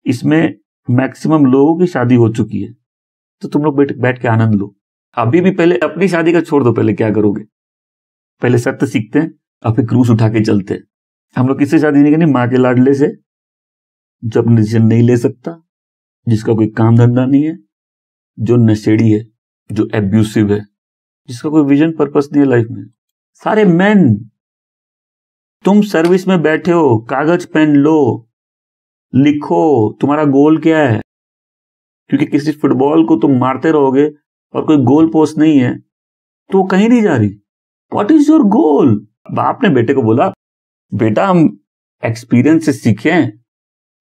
इसमें मैक्सिमम लोगों की शादी हो चुकी है, तो तुम लोग बैठ के आनंद लो। अभी भी पहले अपनी शादी का छोड़ दो, पहले क्या करोगे? पहले सत्य सीखते हैं और फिर क्रूस उठा के चलते हैं। हम लोग किससे शादी नहीं करनी? माँ के लाडले से, जो अपने डिसीजन नहीं ले सकता, जिसका कोई काम धंधा नहीं है, जो नशेड़ी है, जो एब्यूसिव है, जिसका कोई विजन पर्पस नहीं है लाइफ में। सारे मैन, तुम सर्विस में बैठे हो, कागज पेन लो, लिखो तुम्हारा गोल क्या है। क्योंकि किसी फुटबॉल को तुम मारते रहोगे और कोई गोल पोस्ट नहीं है तो वो कहीं नहीं जा रही। What is your goal? बाप ने बेटे को बोला, बेटा हम एक्सपीरियंस से सीखें,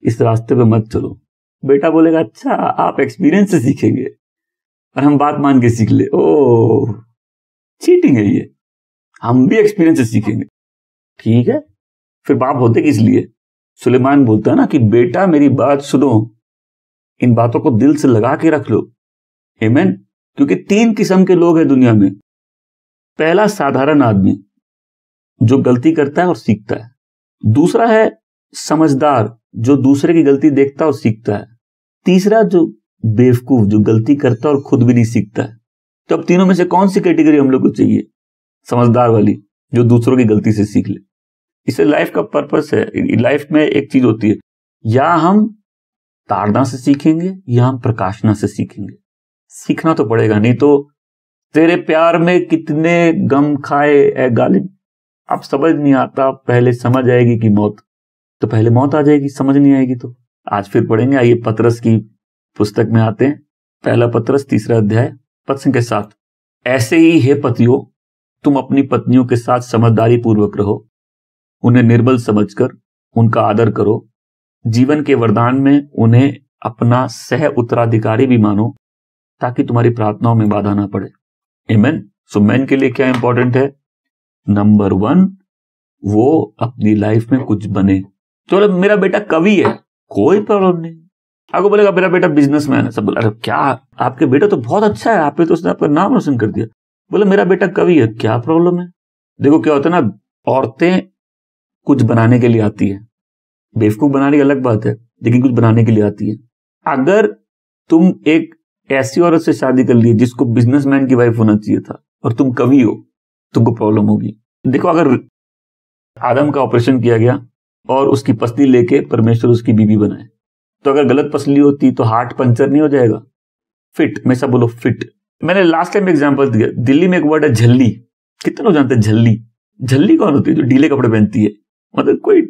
इस रास्ते पे मत चलो। बेटा बोलेगा अच्छा आप एक्सपीरियंस से सीखेंगे और हम बात मान के सीख ले। ओह चीटिंग है ये, हम भी एक्सपीरियंस से सीखेंगे। ठीक है, फिर बाप होते किस लिए? सुलेमान बोलता है ना कि बेटा मेरी बात सुनो, इन बातों को दिल से लगा के रख लो। आमीन। क्योंकि 3 किस्म के लोग हैं दुनिया में। पहला साधारण आदमी जो गलती करता है और सीखता है, दूसरा है समझदार, जो दूसरे की गलती देखता और सीखता है। तीसरा जो बेवकूफ, जो गलती करता और खुद भी नहीं सीखता है। तो अब तीनों में से कौन सी कैटेगरी हम लोग को चाहिए? समझदार वाली, जो दूसरों की गलती से सीख ले। इसे लाइफ का पर्पस है। लाइफ में एक चीज होती है, या हम ताड़ना से सीखेंगे या हम प्रकाशना से सीखेंगे। सीखना तो पड़ेगा, नहीं तो तेरे प्यार में कितने गम खाए ए गालिब। अब समझ नहीं आता, पहले समझ आएगी कि मौत, तो पहले मौत आ जाएगी, समझ नहीं आएगी तो। आज फिर पढ़ेंगे। आइए पतरस की पुस्तक में आते हैं। पहला पतरस 3 अध्याय पद संख्या 7। ऐसे ही हे पतियों, तुम अपनी पत्नियों के साथ समझदारी पूर्वक रहो, उन्हें निर्बल समझकर उनका आदर करो। जीवन के वरदान में उन्हें अपना सह उत्तराधिकारी भी मानो, ताकि तुम्हारी प्रार्थनाओं में बाधा ना पड़े। आमीन। सो मैन के लिए क्या इंपॉर्टेंट है? नंबर 1, वो अपनी लाइफ में कुछ बने। तो मेरा बेटा कवि है, कोई प्रॉब्लम नहीं। आपको बोलेगा मेरा बेटा बिजनेसमैन है, सब बोला अरे क्या आपके बेटा तो बहुत अच्छा है, आप पे तो उसने आपका नाम रोशन कर दिया। बोले मेरा बेटा कवि है, क्या प्रॉब्लम है? देखो क्या होता है ना, औरतें कुछ बनाने के लिए आती है, बेवकूफ बनाने की अलग बात है, लेकिन कुछ बनाने के लिए आती है। अगर तुम एक ऐसी औरत से शादी कर ली जिसको बिजनेसमैन की वाइफ होना चाहिए था और तुम कवि हो, तुमको प्रॉब्लम होगी। देखो अगर आदम का ऑपरेशन किया गया और उसकी पसली लेके परमेश्वर उसकी बीवी बनाए, तो अगर गलत पसली होती तो हार्ट पंचर नहीं हो जाएगा? फिट, हमेशा बोलो फिट। मैंने लास्ट टाइम एग्जांपल दिया, दिल्ली में एक वर्ड है झल्ली। कितने लोग जानते हैं झल्ली? झल्ली कौन होती है? जो ढीले कपड़े पहनती है, मतलब कोई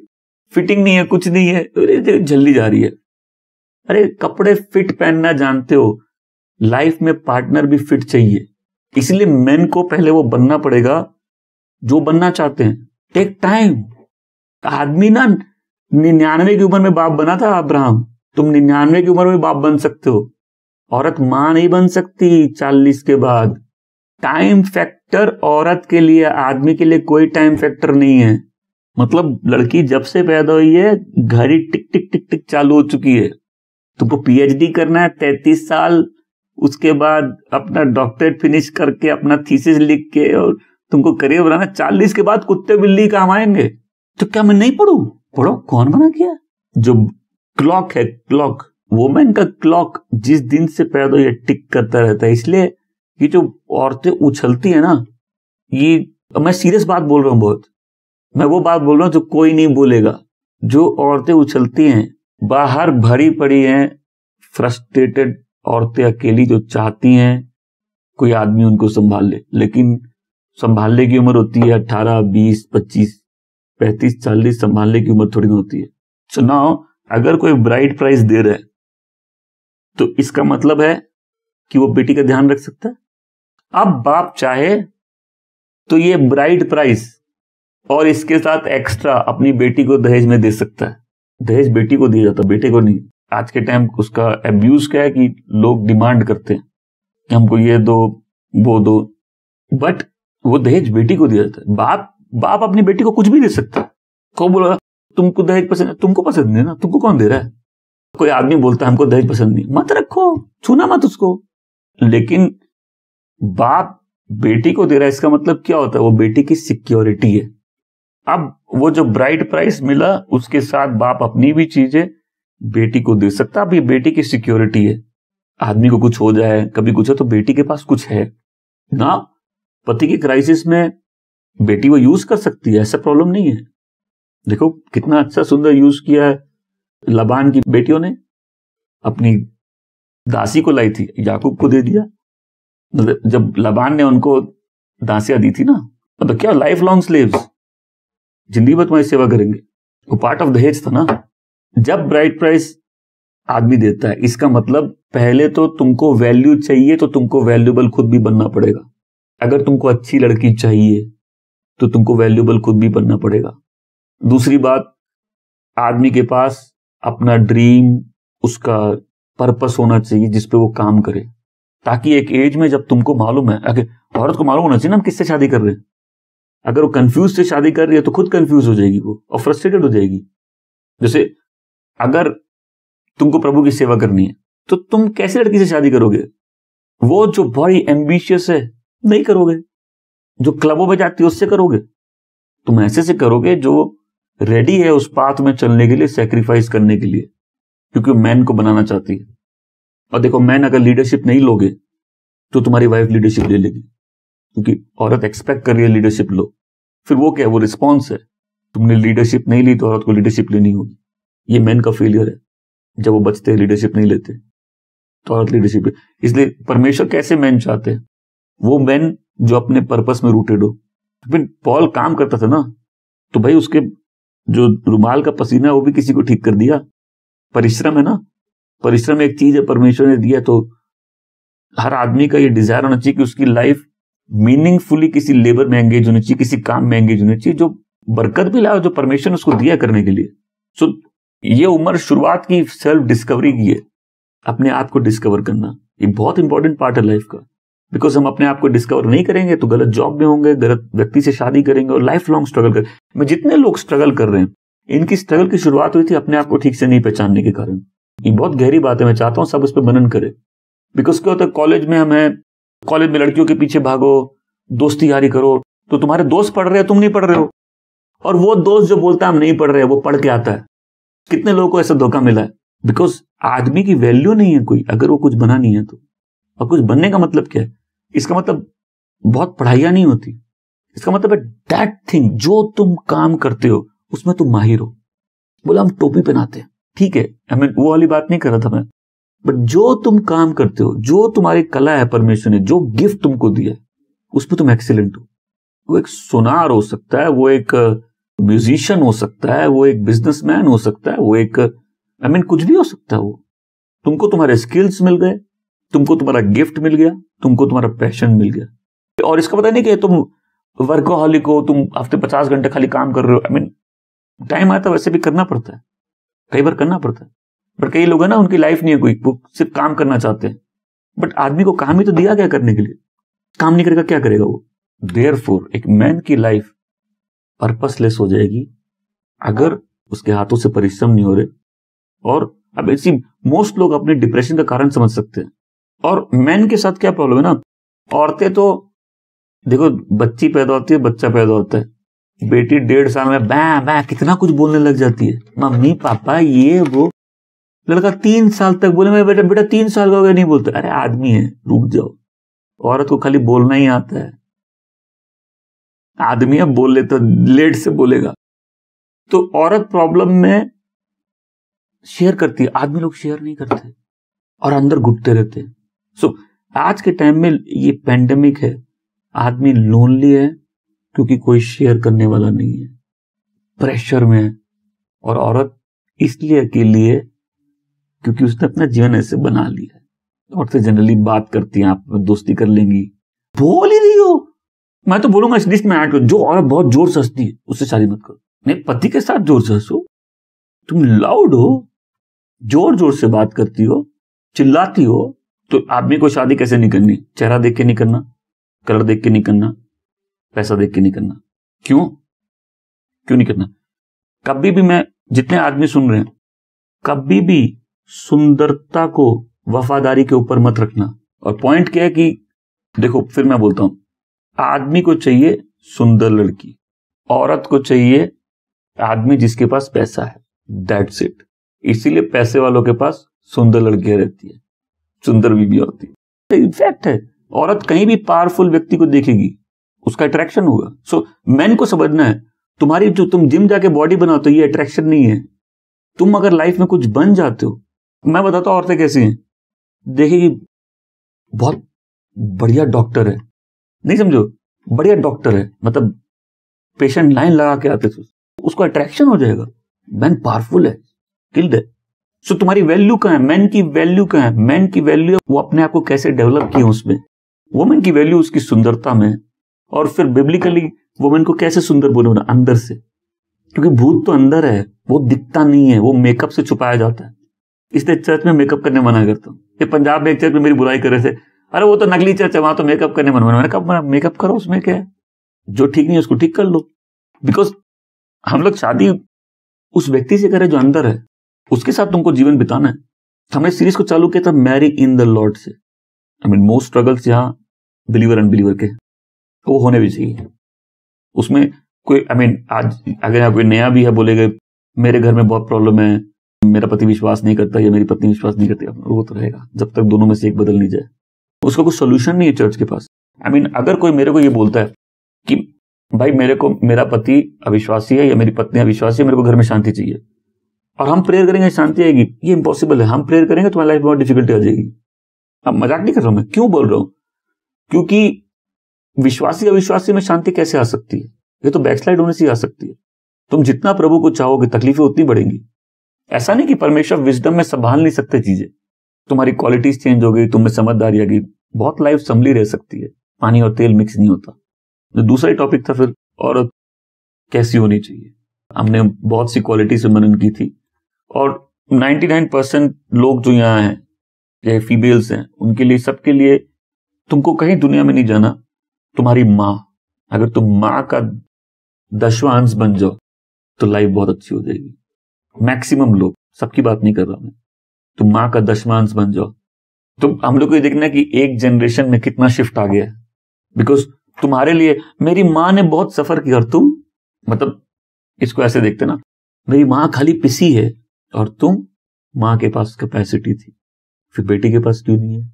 फिटिंग नहीं है, कुछ नहीं है, तो झल्ली जा रही है। अरे कपड़े फिट पहनना जानते हो, लाइफ में पार्टनर भी फिट चाहिए। इसलिए मेन को पहले वो बनना पड़ेगा जो बनना चाहते हैं। Take time. आदमी ना 99 की उम्र में बाप बना था अब्राहम, तुम 99 की उम्र में बाप बन सकते हो। औरत मां नहीं बन सकती 40 के बाद। टाइम फैक्टर औरत के लिए, आदमी के लिए कोई टाइम फैक्टर नहीं है। मतलब लड़की जब से पैदा हुई है घड़ी टिक टिक टिक टिक चालू हो चुकी है। तुमको पीएचडी करना है 33 साल, उसके बाद अपना डॉक्टरेट फिनिश करके अपना थीसिस लिख के और तुमको करियर बनाना, 40 के बाद कुत्ते बिल्ली काम आएंगे। तो क्या मैं नहीं पढ़ू? पढ़ो। कौन मना किया? जो क्लॉक है, क्लॉक, वोमेन का क्लॉक जिस दिन से पैदा हुई है टिक करता रहता है। इसलिए ये जो औरतें उछलती है ना, ये मैं सीरियस बात बोल रहा हूं बहुत, मैं वो बात बोल रहा हूं जो कोई नहीं बोलेगा। जो औरतें उछलती हैं, बाहर भरी पड़ी हैं फ्रस्ट्रेटेड औरतें अकेली, जो चाहती हैं कोई आदमी उनको संभाल ले, लेकिन संभालने की उम्र होती है 18, 20, 25, 35, 40। संभालने की उम्र थोड़ी ना होती है। सो नाउ अगर कोई ब्राइड प्राइस दे रहा है तो इसका मतलब है कि वो बेटी का ध्यान रख सकता है। अब बाप चाहे तो ये ब्राइड प्राइस और इसके साथ एक्स्ट्रा अपनी बेटी को दहेज में दे सकता है। दहेज बेटी को दिया जाता है, बेटे को नहीं। आज के टाइम उसका अब्यूज क्या है कि लोग डिमांड करते हैं कि हमको ये दो वो दो, बट वो दहेज बेटी को दिया जाता है। बाप अपनी बेटी को कुछ भी दे सकता है। कौन बोला तुमको दहेज पसंद है? तुमको पसंद नहीं ना, तुमको कौन दे रहा है? कोई आदमी बोलता है हमको दहेज पसंद नहीं, मत रखो, छूना मत उसको। लेकिन बाप बेटी को दे रहा है, इसका मतलब क्या होता है? वो बेटी की सिक्योरिटी है। अब वो जो ब्राइड प्राइस मिला उसके साथ बाप अपनी भी चीजें बेटी को दे सकता है। अब ये बेटी की सिक्योरिटी है। आदमी को कुछ हो जाए, कभी कुछ हो, तो बेटी के पास कुछ है ना। पति की क्राइसिस में बेटी वो यूज कर सकती है, ऐसा प्रॉब्लम नहीं है। देखो कितना अच्छा सुंदर यूज किया है लबान की बेटियों ने। अपनी दासी को लाई थी, याकूब को दे दिया। जब लबान ने उनको दासियां दी थी ना, तो क्या लाइफ लॉन्ग स्लेव्स, जिंदगी भर तुम्हारी सेवा करेंगे, वो पार्ट ऑफ दहेज था ना। जब ब्राइड प्राइस आदमी देता है, इसका मतलब पहले तो तुमको वैल्यू चाहिए, तो तुमको वैल्यूबल खुद भी बनना पड़ेगा। अगर तुमको अच्छी लड़की चाहिए तो तुमको वैल्यूबल खुद भी बनना पड़ेगा। दूसरी बात, आदमी के पास अपना ड्रीम, उसका पर्पस होना चाहिए जिस पे वो काम करे, ताकि एक एज में जब तुमको मालूम है, अगर औरत को मालूम होना चाहिए ना हम किससे शादी कर रहे हैं। अगर वो कंफ्यूज से शादी कर रही है तो खुद कंफ्यूज हो जाएगी वो और फ्रस्ट्रेटेड हो जाएगी। जैसे अगर तुमको प्रभु की सेवा करनी है तो तुम कैसे लड़की से शादी करोगे? वो जो बड़ी एम्बिशियस है नहीं करोगे, जो क्लबों में जाती है उससे करोगे। तुम ऐसे से करोगे जो रेडी है उस पाथ में चलने के लिए, सेक्रीफाइस करने के लिए, क्योंकि मैन को बनाना चाहती है। और देखो, मैन अगर लीडरशिप नहीं लोगे तो तुम्हारी वाइफ लीडरशिप ले लेगी, क्योंकि औरत एक्सपेक्ट कर रही है लीडरशिप लो। फिर वो क्या है, वो रिस्पॉन्स है। तुमने लीडरशिप नहीं ली तो औरत को लीडरशिप लेनी होगी। ये मैन का फेलियर है, जब वो बचते हैं लीडरशिप नहीं लेते तो औरत लीडरशिप। इसलिए परमेश्वर कैसे मैन चाहते हैं, वो मैन जो अपने पर्पस में रूटेड हो। फिर पॉल काम करता था ना, तो भाई उसके जो रुमाल का पसीना है वो भी किसी को ठीक कर दिया। परिश्रम है ना, परिश्रम एक चीज है परमेश्वर ने दिया। तो हर आदमी का ये डिजायर होना चाहिए कि उसकी लाइफ मीनिंगफुली किसी लेबर में एंगेज होनी चाहिए, किसी काम में एंगेज होनी चाहिए जो बरकत भी लाए, जो परमेश्वर ने उसको दिया करने के लिए। सो ये उम्र शुरुआत की सेल्फ डिस्कवरी की है, अपने आप को डिस्कवर करना। ये बहुत इंपॉर्टेंट पार्ट है लाइफ का, बिकॉज हम अपने आप को डिस्कवर नहीं करेंगे तो गलत जॉब में होंगे, गलत व्यक्ति से शादी करेंगे और लाइफ लॉन्ग स्ट्रगल करेंगे। मैं जितने लोग स्ट्रगल कर रहे हैं, इनकी स्ट्रगल की शुरुआत हुई थी अपने आप को ठीक से नहीं पहचानने के कारण। ये बहुत गहरी बात है, मैं चाहता हूं सब उस पर मनन करे। बिकॉज क्या होता है, कॉलेज में हमें, कॉलेज में लड़कियों के पीछे भागो, दोस्ती यारी करो, तो तुम्हारे दोस्त पढ़ रहे हैं, तुम नहीं पढ़ रहे हो। और वो दोस्त जो बोलता है हम नहीं पढ़ रहे हैं, वो पढ़ के आता है। कितने लोगों को ऐसा धोखा मिला है, बिकॉज आदमी की वैल्यू नहीं है कोई, अगर वो कुछ बना नहीं है तो। और कुछ बनने का मतलब क्या है, इसका मतलब बहुत पढ़ाइयां नहीं होती, इसका मतलब है दैट थिंग, जो तुम काम करते हो उसमें तुम माहिर हो। बोला हम टोपी पहनाते हैं, ठीक है, वो वाली बात नहीं कर रहा था मैं, बट जो तुम काम करते हो, जो तुम्हारी कला है, परमेश्वर ने जो गिफ्ट तुमको दिया है, उसमें तुम एक्सीलेंट हो। वो एक सोनार हो सकता है, वो एक म्यूजिशियन हो सकता है, वो एक बिजनेसमैन हो सकता है, वो एक कुछ भी हो सकता है। वो तुमको तुम्हारे स्किल्स मिल गए, तुमको तुम्हारा गिफ्ट मिल गया, तुमको तुम्हारा पैशन मिल गया। और इसका पता नहीं कि तुम वर्कोहॉलिक हो, तुम हफ्ते 50 घंटे खाली काम कर रहे हो। टाइम आता वैसे भी करना पड़ता है, कई बार करना पड़ता है। बट कई लोग है ना, उनकी लाइफ नहीं है कोई, वो सिर्फ काम करना चाहते हैं। बट आदमी को काम ही तो दिया गया करने के लिए, काम नहीं करेगा क्या करेगा वो। देयरफॉर एक मैन की लाइफ पर्पसलेस हो जाएगी अगर उसके हाथों से परिश्रम नहीं हो रहे। और अब ऐसी मोस्ट लोग अपने डिप्रेशन का कारण समझ सकते हैं। और मैन के साथ क्या प्रॉब्लम है ना, औरतें तो देखो, बच्ची पैदा होती है, बच्चा पैदा होता है, बेटी 1.5 साल में बैं बैं कितना कुछ बोलने लग जाती है, मम्मी पापा ये वो। लड़का 3 साल तक बोले मैं बेटा 3 साल का हो गया, नहीं बोलता। अरे आदमी है, रुक जाओ। औरत को खाली बोलना ही आता है, आदमी है बोल ले तो लेट से बोलेगा। तो औरत प्रॉब्लम में शेयर करती है, आदमी लोग शेयर नहीं करते और अंदर घुटते रहते हैं। सो आज के टाइम में ये पेंडेमिक है, आदमी लोनली है क्योंकि कोई शेयर करने वाला नहीं है, प्रेशर में है। और औरत इसलिए अकेली है क्योंकि उसने अपना जीवन ऐसे बना लिया है। औरतें जनरली बात करती हैं, आप दोस्ती कर लेंगी, बोल ही रही हो। मैं तो बोलूंगा इस लिस्ट में ऐड करो, जो औरत बहुत जोर से हंसती है उससे शादी मत करो। नहीं, पति के साथ जोर से हंसो, तुम लाउड हो, जोर जोर से बात करती हो, चिल्लाती हो। तो आदमी को शादी कैसे नहीं करनी, चेहरा देख के नहीं करना, कलर देख के नहीं करना, पैसा देख के नहीं करना। क्यों नहीं करना? कभी भी, मैं जितने आदमी सुन रहे हैं, कभी भी सुंदरता को वफादारी के ऊपर मत रखना। और पॉइंट क्या है कि देखो, फिर मैं बोलता हूं, आदमी को चाहिए सुंदर लड़की, औरत को चाहिए आदमी जिसके पास पैसा है, दैट्स इट। इसीलिए पैसे वालों के पास सुंदर लड़कियां रहती है, सुंदर बीबियां होती है। इनफैक्ट है, औरत कहीं भी पावरफुल व्यक्ति को देखेगी, उसका अट्रैक्शन होगा। सो मैन को समझना है, तुम्हारी जो तुम जिम जाके बॉडी बनाते हो ये अट्रैक्शन नहीं है। तुम अगर लाइफ में कुछ बन जाते हो, मैं बताता हूं औरतें कैसी हैं। देखिए, बहुत बढ़िया डॉक्टर है, नहीं समझो, बढ़िया डॉक्टर है, मतलब पेशेंट लाइन लगा के आते थे, उसको अट्रैक्शन हो जाएगा। मैन पावरफुल है, स्किल्ड है। सो तुम्हारी वैल्यू कहां है? मैन की वैल्यू कहां है? मैन की वैल्यू वो अपने आप को कैसे डेवलप किया उसमें। वुमेन की वैल्यू उसकी सुंदरता में। और फिर बिब्लिकली वुमेन को कैसे सुंदर बोले? अंदर से, क्योंकि भूत तो अंदर है, वो दिखता नहीं है, वो मेकअप से छुपाया जाता है। इसलिए चर्च में मेकअप करने मना करता हूं। ये पंजाब में एक चर्च में मेरी बुराई कर रहे थे, अरे वो तो नकली चर्च है, वहां तो मेकअप करने मना। मैंने कहा मेकअप करो, उसमें क्या है? जो ठीक नहीं है उसको ठीक कर लो। बिकॉज हम लोग शादी उस व्यक्ति से करें जो अंदर है, उसके साथ तुमको जीवन बिताना है। हमने सीरीज को चालू किया था मैरी इन द लॉर्ड से। मोस्ट स्ट्रगल्स यहाँ बिलीवर अनबिलीवर के, वो होने भी चाहिए। उसमें कोई आज अगर यहाँ कोई नया भी है बोलेगा मेरे घर में बहुत प्रॉब्लम है, मेरा पति विश्वास नहीं करता या मेरी पत्नी विश्वास नहीं करती, वो तो रहेगा जब तक दोनों में से एक बदल नहीं जाए। उसका कोई सोल्यूशन नहीं है चर्च के पास। अगर कोई मेरे को ये बोलता है कि भाई मेरे को मेरा पति अविश्वासी है या मेरी पत्नी अविश्वासी है, मेरे को घर में शांति चाहिए, और हम प्रेयर करेंगे शांति आएगी, ये इम्पॉसिबल है। हम प्रेयर करेंगे तुम्हारी लाइफ में बहुत डिफिकल्टी आ जाएगी। अब मजाक नहीं कर रहा हूं मैं, क्यों बोल रहा हूं? क्योंकि विश्वासी अविश्वासी में शांति कैसे आ सकती है? ये तो बैकस्लाइड होने से ही आ सकती है। तुम जितना प्रभु को चाहोगे तकलीफें उतनी बढ़ेंगी। ऐसा नहीं कि परमेश्वर विजडम में संभाल नहीं सकते चीजें। तुम्हारी क्वालिटीज चेंज हो गई, तुम में समझदारी आ गई, बहुत लाइफ संभली रह सकती है। पानी और तेल मिक्स नहीं होता। जो दूसरा टॉपिक था फिर औरत कैसी होनी चाहिए, हमने बहुत सी क्वालिटी से मनन की थी, और 99% लोग जो यहाँ हैं चाहे फीमेल्स हैं, उनके लिए सबके लिए तुमको कहीं दुनिया में नहीं जाना। तुम्हारी माँ, अगर तुम माँ का 10वां अंश बन जाओ तो लाइफ बहुत अच्छी हो जाएगी। मैक्सिमम लोग, सबकी बात नहीं कर रहा मैं, तुम माँ का 10वां अंश बन जाओ तो हम लोग को ये देखना है कि एक जनरेशन में कितना शिफ्ट आ गया है। बिकॉज तुम्हारे लिए मेरी माँ ने बहुत सफर किया और तुम, मतलब इसको ऐसे देखते ना, मेरी माँ खाली पिसी है और तुम, माँ के पास कैपेसिटी थी, फिर बेटी के पास क्यों नहीं है?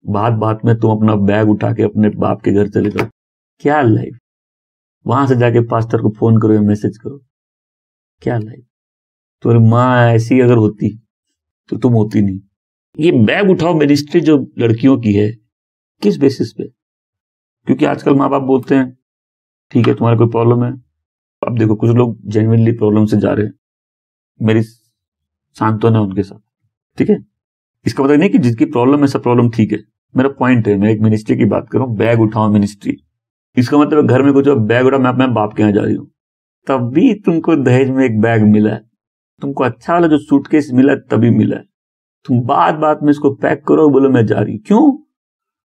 बात बात में तुम अपना बैग उठा के अपने बाप के घर चले जाओ, क्या लाइफ? वहां से जाके पास्टर को फोन करो या मैसेज करो, क्या लाइफ? तुम्हारी माँ ऐसी अगर होती तो तुम होती नहीं। ये बैग उठाओ मिनिस्ट्री जो लड़कियों की है, किस बेसिस पे? क्योंकि आजकल माँ बाप बोलते हैं ठीक है तुम्हारा कोई प्रॉब्लम है। अब देखो कुछ लोग जेन्युइनली प्रॉब्लम से जा रहे हैं, मेरी सांत्वना है उनके साथ, ठीक है। इसका मतलब नहीं कि जिसकी प्रॉब्लम है सब प्रॉब्लम ठीक है। मेरा पॉइंट है, मैं एक मिनिस्ट्री की बात कर रहा हूं, बैग उठाओ मिनिस्ट्री। इसका मतलब घर में कुछ बैग उठा, मैं अपने बाप के यहाँ जा रही हूँ, तब भी तुमको दहेज में एक बैग मिला है, तुमको अच्छा वाला जो सूटकेस मिला है तभी मिला है। तुम बात बात में इसको पैक करो, बोलो मैं जा रही। क्यों?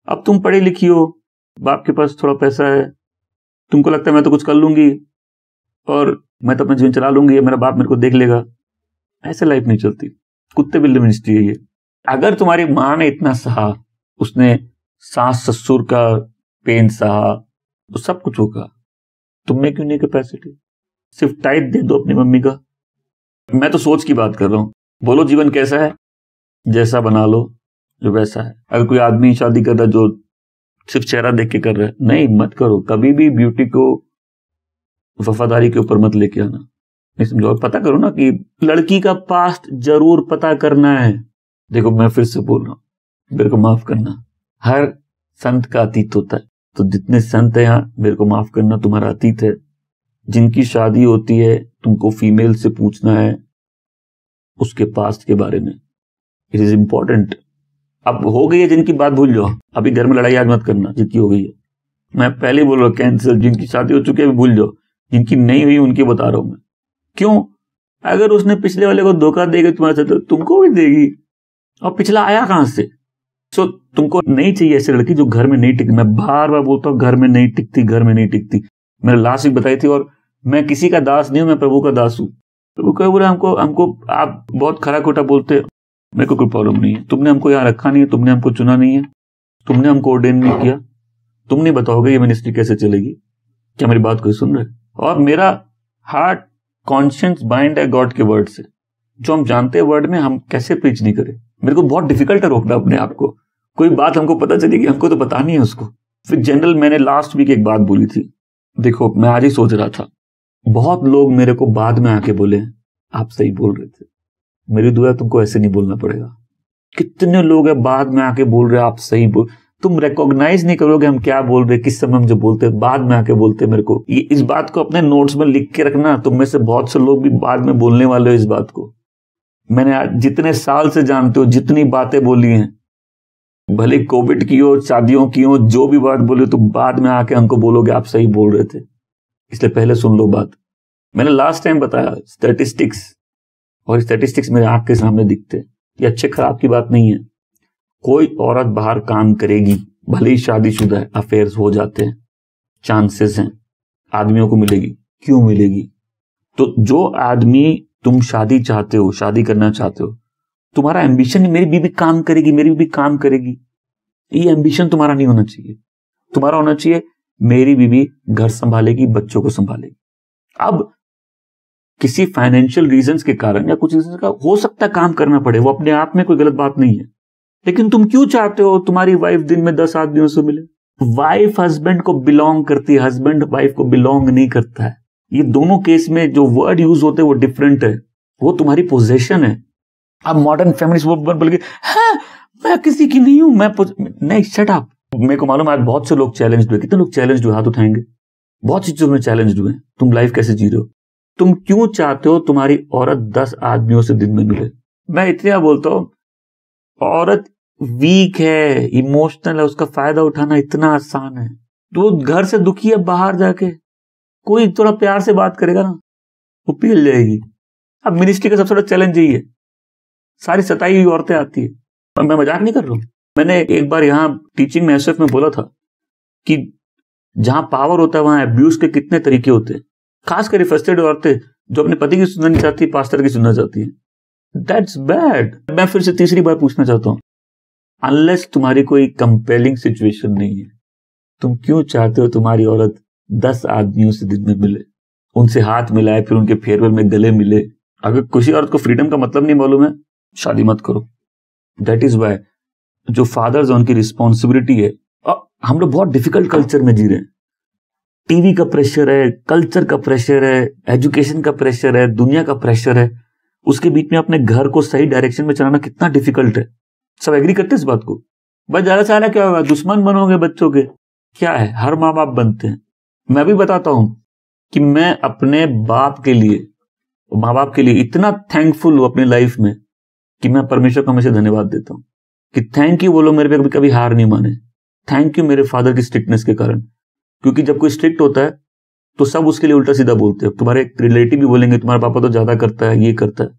अब तुम पढ़ी लिखी हो, बाप के पास थोड़ा पैसा है, तुमको लगता है मैं तो कुछ कर लूंगी और मैं तो अपना जीवन चला लूंगी, मेरा बाप मेरे को देख लेगा। ऐसे लाइफ नहीं चलती। कुत्ते बिल्ली मिनिस्ट्री है ये। अगर तुम्हारी माँ ने इतना सहा, उसने सास ससुर का पेन सहा, तो सब कुछ होगा। तुम में क्यों नहीं कैपेसिटी? सिर्फ टाइप दे दो अपनी मम्मी का। मैं तो सोच की बात कर रहा हूं। बोलो जीवन कैसा है, जैसा बना लो जो वैसा है। अगर कोई आदमी शादी कर रहा है जो सिर्फ चेहरा देख के कर रहा है, नहीं, मत करो। कभी भी ब्यूटी को वफादारी के ऊपर मत लेके आना। नहीं समझो, पता करो ना कि लड़की का पास्ट जरूर पता करना है। देखो मैं फिर से बोल रहा हूं, मेरे को माफ करना, हर संत का अतीत होता है। तो जितने संत है यहाँ, मेरे को माफ करना, तुम्हारा अतीत है। जिनकी शादी होती है तुमको फीमेल से पूछना है उसके पास्ट के बारे में। It is important. अब हो गई है जिनकी बात भूल जाओ, अभी घर में लड़ाई आज मत करना। जिनकी हो गई है, मैं पहले बोल रहा हूं कैंसिल। जिनकी शादी हो चुकी है भूल जाओ, जिनकी नहीं हुई उनकी बता रहा हूं मैं। क्यों? अगर उसने पिछले वाले को धोखा देगा तुम्हारे साथ, तो तुमको भी देगी। और पिछला आया कहां से? सो तुमको नहीं चाहिए ऐसी लड़की जो घर में नहीं टिकती। मैं बार बार बोलता हूँ, घर में नहीं टिकती, घर में नहीं टिकती। मैंने लास्ट वीक बताई थी। और मैं किसी का दास नहीं हूं, मैं प्रभु का दास हूं। प्रभु कह बोला हमको आप बहुत खरा खोटा बोलते, मेरे को कोई प्रॉब्लम नहीं है। तुमने हमको यहाँ रखा नहीं है, तुमने हमको चुना नहीं है, तुमने हमको ऑर्डेन नहीं किया, तुम नहीं बताओगे ये मिनिस्ट्री कैसे चलेगी। क्या मेरी बात कोई सुन रहे? और मेरा हार्ट कॉन्शियंस बाइंड है गॉड के वर्ड से। जो हम जानते हैं वर्ड में, हम कैसे प्रीच नहीं करें। मेरे को बहुत डिफिकल्ट है रोकना अपने आप को। कोई बात हमको पता चलेगी, हमको तो पता नहीं है उसको। फिर जनरल मैंने लास्ट वीक एक बात बोली थी। देखो मैं आज ही सोच रहा था, बहुत लोग मेरे को बाद में आके बोले आप सही बोल रहे थे। मेरी दुआ तुमको ऐसे नहीं बोलना पड़ेगा। कितने लोग हैं बाद में आके बोल रहे आप सही बोल। तुम रिकॉग्नाइज नहीं करोगे हम क्या बोल रहे, किस समय हम जो बोलते हैं, बाद में आके बोलते मेरे को। ये इस बात को अपने नोट्स में लिख के रखना। तुम में से बहुत से लोग भी बाद में बोलने वाले हो इस बात को। मैंने जितने साल से जानते हो, जितनी बातें बोली हैं, भले कोविड की हो, शादियों की हो, जो भी बात बोली, तो बाद में आके हमको बोलोगे आप सही बोल रहे थे। इसलिए पहले सुन लो बात। मैंने लास्ट टाइम बताया स्टैटिस्टिक्स, और स्टैटिस्टिक्स मेरे आंख के सामने दिखते। ये अच्छे खराब की बात नहीं है। कोई औरत बाहर काम करेगी, भले ही शादीशुदा है, अफेयर्स हो जाते हैं, चांसेस हैं, आदमियों को मिलेगी। क्यों मिलेगी? तो जो आदमी तुम शादी चाहते हो, शादी करना चाहते हो, तुम्हारा एम्बिशन मेरी बीबी काम करेगी, मेरी बीबी काम करेगी, ये एम्बिशन तुम्हारा नहीं होना चाहिए। तुम्हारा होना चाहिए मेरी बीबी घर संभालेगी, बच्चों को संभालेगी। अब किसी फाइनेंशियल रीजंस के कारण या कुछ रीजंस का हो सकता है काम करना पड़े, वो अपने आप में कोई गलत बात नहीं है, लेकिन तुम क्यों चाहते हो तुम्हारी वाइफ दिन में 10 आदमियों से मिले? वाइफ हस्बैंड को बिलोंग करती है, हस्बैंड वाइफ को बिलोंग नहीं करता है। ये दोनों केस में जो वर्ड यूज होते हैं वो डिफरेंट है, वो तुम्हारी पोजेशन है। अब मॉडर्न फैमिलीज वो बोल के हाँ मैं किसी की नहीं हूं, मैं नहीं, शट अप। मेरे को मालूम है आज बहुत से लोग चैलेंज हुए, कितने लोग चैलेंज हुए, हाथ उठाएंगे। बहुत सी चीजों में चैलेंज हुए। तुम लाइफ कैसे जी रहे हो? तुम क्यों चाहते हो तुम्हारी औरत 10 आदमियों से दिन में मिले? मैं इतना बोलता हूं, औरत वीक है, इमोशनल है, उसका फायदा उठाना इतना आसान है। तो घर से दुखी है, बाहर जाके कोई थोड़ा प्यार से बात करेगा ना, वो पिघल जाएगी। अब मिनिस्ट्री का सबसे बड़ा चैलेंज यही है, सारी सताई हुई औरतें आती है। और मैं मजाक नहीं कर रहा हूं। मैंने एक बार यहां टीचिंग में एसएफ में बोला था कि जहां पावर होता है वहां अब्यूज के कितने तरीके होते हैं। खासकर फ्रस्ट्रेटेड औरतें जो अपने पति की सुनना नहीं चाहती, पास्टर की सुनना चाहती है। That's bad. मैं फिर से तीसरी बार पूछना चाहता हूं, अनलेस तुम्हारी कोई कंपेलिंग सिचुएशन नहीं है, तुम क्यों चाहते हो तुम्हारी औरत 10 आदमियों से दिन में मिले, उनसे हाथ मिलाए, फिर उनके फेयरवेल में गले मिले? अगर किसी औरत को फ्रीडम का मतलब नहीं मालूम है, शादी मत करो। दैट इज वाई जो फादर्स उनकी रिस्पॉन्सिबिलिटी है। और हम लोग बहुत डिफिकल्ट कल्चर में जी रहे हैं। टीवी का प्रेशर है, कल्चर का प्रेशर है, एजुकेशन का प्रेशर है, दुनिया का प्रेशर है। उसके बीच में अपने घर को सही डायरेक्शन में चलाना कितना डिफिकल्ट है। सब एग्री करते हैं इस बात को? बस ज्यादा से ज्यादा क्या होगा, दुश्मन बनोगे बच्चों के। क्या है, हर माँ बाप बनते हैं। मैं भी बताता हूं कि मैं अपने बाप के लिए, माँ बाप के लिए इतना थैंकफुल हूं अपनी लाइफ में कि मैं परमेश्वर को हमेशा धन्यवाद देता हूं कि थैंक यू, वो लोग मेरे पे कभी हार नहीं माने। थैंक यू मेरे फादर की स्ट्रिक्टनेस के कारण। क्योंकि जब कोई स्ट्रिक्ट होता है तो सब उसके लिए उल्टा सीधा बोलते हैं। तुम्हारे रिलेटिव भी बोलेंगे तुम्हारा पापा तो ज्यादा करता है, ये करता है।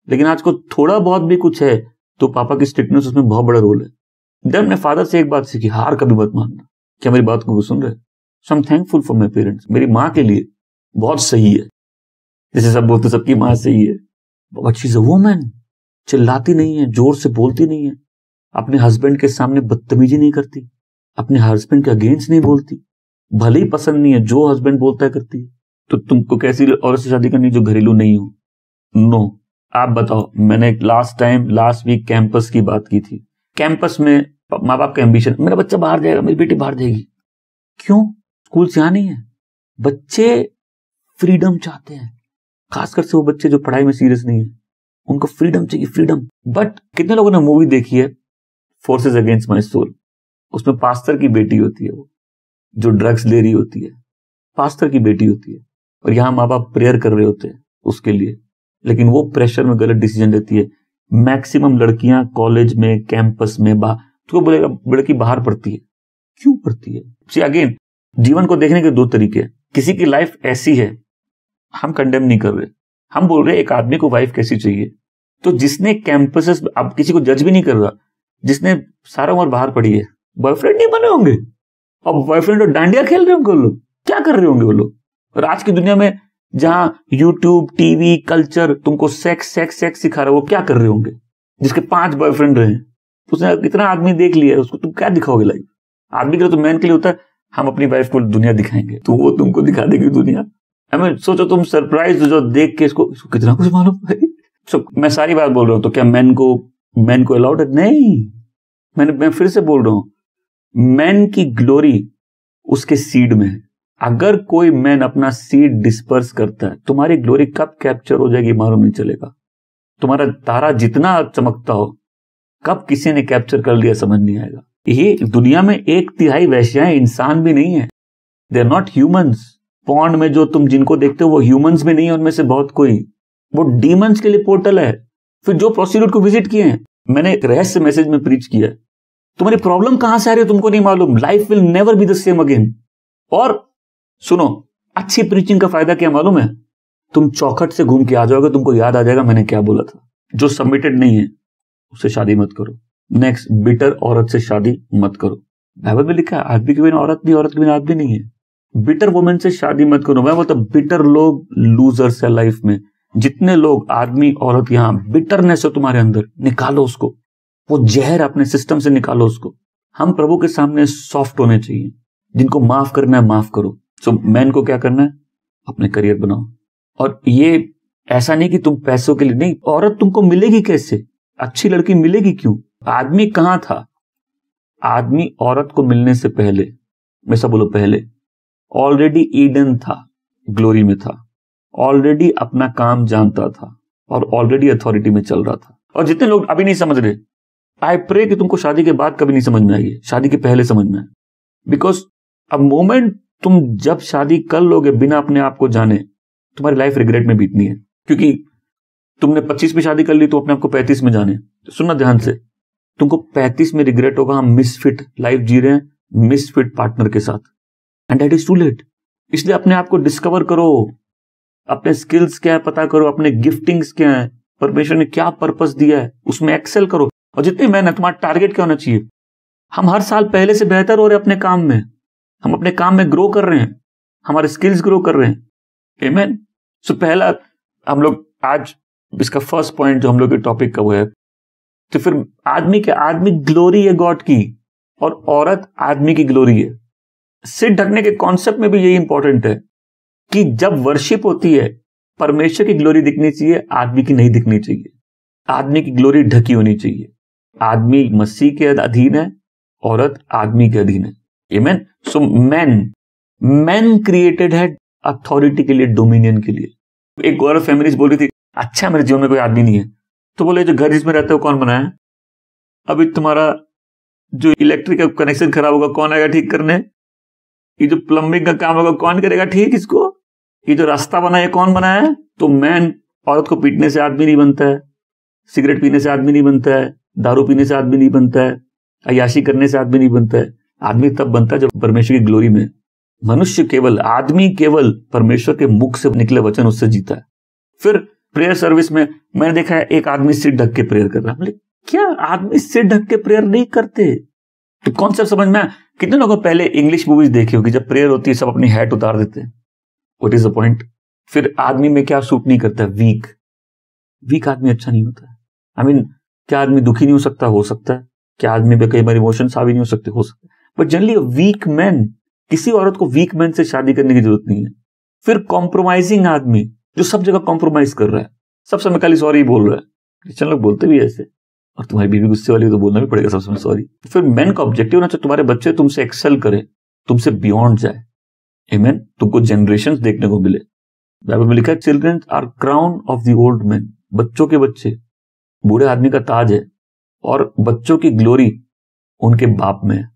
लेकिन आज को थोड़ा बहुत भी कुछ है तो पापा की स्ट्रिक्टनेस उसमें बहुत बड़ा रोल है। जब मैं फादर से एक बात सीखी, हार कभी मत मानना। क्या मेरी बात को सुन रहे? So I am thankful for my parents. मेरी माँ के लिए बहुत सही है। जैसे सब बोलते सबकी माँ सही है, बहुत शी इज अ वुमन। चिल्लाती नहीं है, जोर से बोलती नहीं है, अपने हस्बैंड के सामने बदतमीजी नहीं करती, अपने हस्बैंड के अगेंस्ट नहीं बोलती, भले ही पसंद नहीं है जो हस्बैंड बोलता है करती है। तो तुमको कैसी औरत से शादी करनी जो घरेलू नहीं हो? नो। आप बताओ, मैंने लास्ट वीक कैंपस की बात की थी। कैंपस में माँ बाप का एम्बिशन, मेरा बच्चा बाहर जाएगा, मेरी बेटी बाहर जाएगी। क्यों? स्कूल से यहाँ नहीं है। बच्चे फ्रीडम चाहते हैं, खासकर से वो बच्चे जो पढ़ाई में सीरियस नहीं है, उनको फ्रीडम चाहिए, फ्रीडम। बट कितने लोगों ने मूवी देखी है फोर्सेस अगेंस्ट माई सोल? उसमें पास्टर की बेटी होती है, वो जो ड्रग्स ले रही होती है, पास्टर की बेटी होती है। और यहाँ माँ बाप प्रेयर कर रहे होते हैं उसके लिए, लेकिन वो प्रेशर में गलत डिसीजन लेती है। मैक्सिमम लड़कियां कॉलेज में, कैंपस में, तो बोलेगा लड़की बाहर पढ़ती है। क्यों पढ़ती है? सी अगेन, जीवन को देखने के दो तरीके हैं। किसी की लाइफ ऐसी है, हम कंडेम नहीं कर रहे, हम बोल रहे एक आदमी को वाइफ कैसी चाहिए। तो जिसने कैंपसेस, अब किसी को जज भी नहीं कर रहा, जिसने सारा उम्र बाहर पढ़ी है, बॉयफ्रेंड नहीं बने होंगे, और बॉयफ्रेंड और डांडिया खेल रहे होंगे वो लोग, क्या कर रहे होंगे वो लोग। और आज की दुनिया में जहां यूट्यूब, टीवी, कल्चर तुमको सेक्स सेक्स सेक्स सिखा रहा है, वो क्या कर रहे होंगे? जिसके 5 बॉयफ्रेंड रहे, उसने इतना आदमी देख लिया है, उसको तुम क्या दिखाओगे लाइफ? आदमी के लिए तो मैन के लिए होता है हम अपनी वाइफ को दुनिया दिखाएंगे, तो वो तुमको दिखा देगी दुनिया। हमें सोचो तुम सरप्राइज हो जो देख के इसको कितना कुछ मालूम है। मैं सारी बात बोल रहा हूं, तो क्या मैन को अलाउड है? नहीं। मैं फिर से बोल रहा हूं, मैन की ग्लोरी उसके सीड में है। अगर कोई मैन अपना सीड डिस्पर्स करता है, तुम्हारी ग्लोरी कब कैप्चर हो जाएगी मालूम नहीं चलेगा। तुम्हारा तारा जितना चमकता हो, कब किसी ने कैप्चर कर लिया समझ नहीं आएगा। ये दुनिया में 1/3 वैश्याएं इंसान भी नहीं है, they are not humans. Pond में जो तुम जिनको देखते हो वो ह्यूमंस भी नहीं है, उनमें से बहुत कोई वो डीमंस के लिए पोर्टल है। फिर जो प्रोस्टिट्यूट को विजिट किए हैं, मैंने एक रहस्य मैसेज में प्रीच किया है, तुम्हारी प्रॉब्लम कहां से आ रही है तुमको नहीं मालूम। Life will never be the same again. और सुनो, अच्छी प्रीचिंग का फायदा क्या मालूम है? तुम चौखट से घूम के आ जाओगे, तुमको याद आ जाएगा मैंने क्या बोला था। जो सबमिटेड नहीं है उससे शादी मत करो। नेक्स्ट, बिटर औरत से शादी मत करो। बाइबल में लिखा है आदमी के बिना औरत नहीं, औरत के बिना आदमी नहीं है। बिटर वुमेन से शादी मत करो। मैं बोलता बिटर लोग लूजर्स है लाइफ में। जितने लोग आदमी औरत यहां बिटरनेस है तुम्हारे अंदर, निकालो उसको, वो जहर अपने सिस्टम से निकालो उसको। हम प्रभु के सामने सॉफ्ट होने चाहिए। जिनको माफ करना है माफ करो। सो मैन को क्या करना है? अपने करियर बनाओ। और ये ऐसा नहीं कि तुम पैसों के लिए नहीं, औरत तुमको मिलेगी कैसे, अच्छी लड़की मिलेगी क्यों? आदमी कहां था? आदमी औरत को मिलने से पहले, मैं सब बोलो पहले, ऑलरेडी ईडन था, ग्लोरी में था, ऑलरेडी अपना काम जानता था और ऑलरेडी अथॉरिटी में चल रहा था। और जितने लोग अभी नहीं समझ रहे, आई प्रे कि तुमको शादी के बाद कभी नहीं समझ में आएगी, शादी के पहले समझ में आए। बिकॉज अब मोमेंट तुम जब शादी कर लोगे बिना अपने आप को जाने, तुम्हारी लाइफ रिग्रेट में बीतनी है। क्योंकि तुमने 25 में शादी कर ली तो अपने आप को 35 में जाने। तो सुनना ध्यान से, तुमको 35 में रिग्रेट होगा, हम मिसफिट लाइफ जी रहे हैं मिसफिट पार्टनर के साथ, and that is too late. इसलिए अपने आप को डिस्कवर करो, अपने स्किल्स क्या है पता करो, अपने गिफ्टिंग्स क्या है, परमेश्वर ने क्या पर्पस दिया है, उसमें एक्सेल करो। और जितनी मेहनत, तुम्हारा टारगेट क्या होना चाहिए? हम हर साल पहले से बेहतर हो रहे हैं अपने काम में, हम अपने काम में ग्रो कर रहे हैं, हमारे स्किल्स ग्रो कर रहे हैं। आमीन। सो पहला हम लोग आज इसका फर्स्ट पॉइंट जो हम लोग के टॉपिक का वो है, तो फिर आदमी ग्लोरी है गॉड की, और औरत आदमी की ग्लोरी है। सिर ढकने के कॉन्सेप्ट में भी यही इंपॉर्टेंट है कि जब वर्शिप होती है परमेश्वर की ग्लोरी दिखनी चाहिए, आदमी की नहीं दिखनी चाहिए। आदमी की ग्लोरी ढकी होनी चाहिए। आदमी मसीह के अधीन है, औरत आदमी के अधीन है। आमीन। सो मैन क्रिएटेड है अथॉरिटी के लिए, डोमिनियन के लिए। एक गौरव फैमिलीज बोल रही थी, अच्छा मेरे जीवन में कोई आदमी नहीं है। तो बोले जो घर जिसमें रहते हो कौन बनाया? अभी तुम्हारा जो इलेक्ट्रिक का कनेक्शन खराब होगा कौन आएगा ठीक करने? ये जो प्लम्बिंग का काम होगा कौन करेगा ठीक इसको? ये जो रास्ता बना है कौन बनाया है? तो मैन औरत को पीटने से आदमी नहीं बनता है, सिगरेट पीने से आदमी नहीं बनता है, दारू पीने से आदमी नहीं बनता है, अय्याशी करने से आदमी नहीं बनता है। आदमी तब बनता है जब परमेश्वर की ग्लोरी में। आदमी केवल परमेश्वर के मुख से निकले वचन उससे जीता है। फिर प्रेयर सर्विस में मैंने देखा है एक आदमी सिर ढक के प्रेयर कर रहा है। बोले क्या आदमी सिर ढक के प्रेयर नहीं करते? तो कॉन्सेप्ट समझ में? कितने लोगों पहले इंग्लिश मूवीज देखी होगी, जब प्रेयर होती है सब अपनी हैट उतार देते हैं। What is the point? फिर आदमी में क्या सूट नहीं करता है? वीक आदमी अच्छा नहीं होता है। आई मीन, क्या आदमी दुखी नहीं हो सकता? हो सकता है। क्या आदमी में कई बार इमोशंस हावी नहीं हो सकते? हो सकता है। बट जनरली वीक मैन, किसी औरत को वीक मैन से शादी करने की जरूरत नहीं है। फिर कॉम्प्रोमाइजिंग आदमी जो सब जगह कॉम्प्रोमाइज कर रहा है, सब समय खाली सॉरी बोल रहा है। क्रिश्चियन लोग बोलते भी ऐसे, और तुम्हारी बीवी गुस्से वाली तो बोलना भी पड़ेगा सब समय सॉरी। फिर मैन का ऑब्जेक्टिव होना चाहिए तुम्हारे बच्चे तुमसे एक्सेल करें, तुमसे बियॉन्ड जाए। आमीन। तुमको जनरेशंस देखने को मिले। बाइबल में लिखा है children are crown of the old man. बच्चों के बच्चे बूढ़े आदमी का ताज है, और बच्चों की ग्लोरी उनके बाप में है।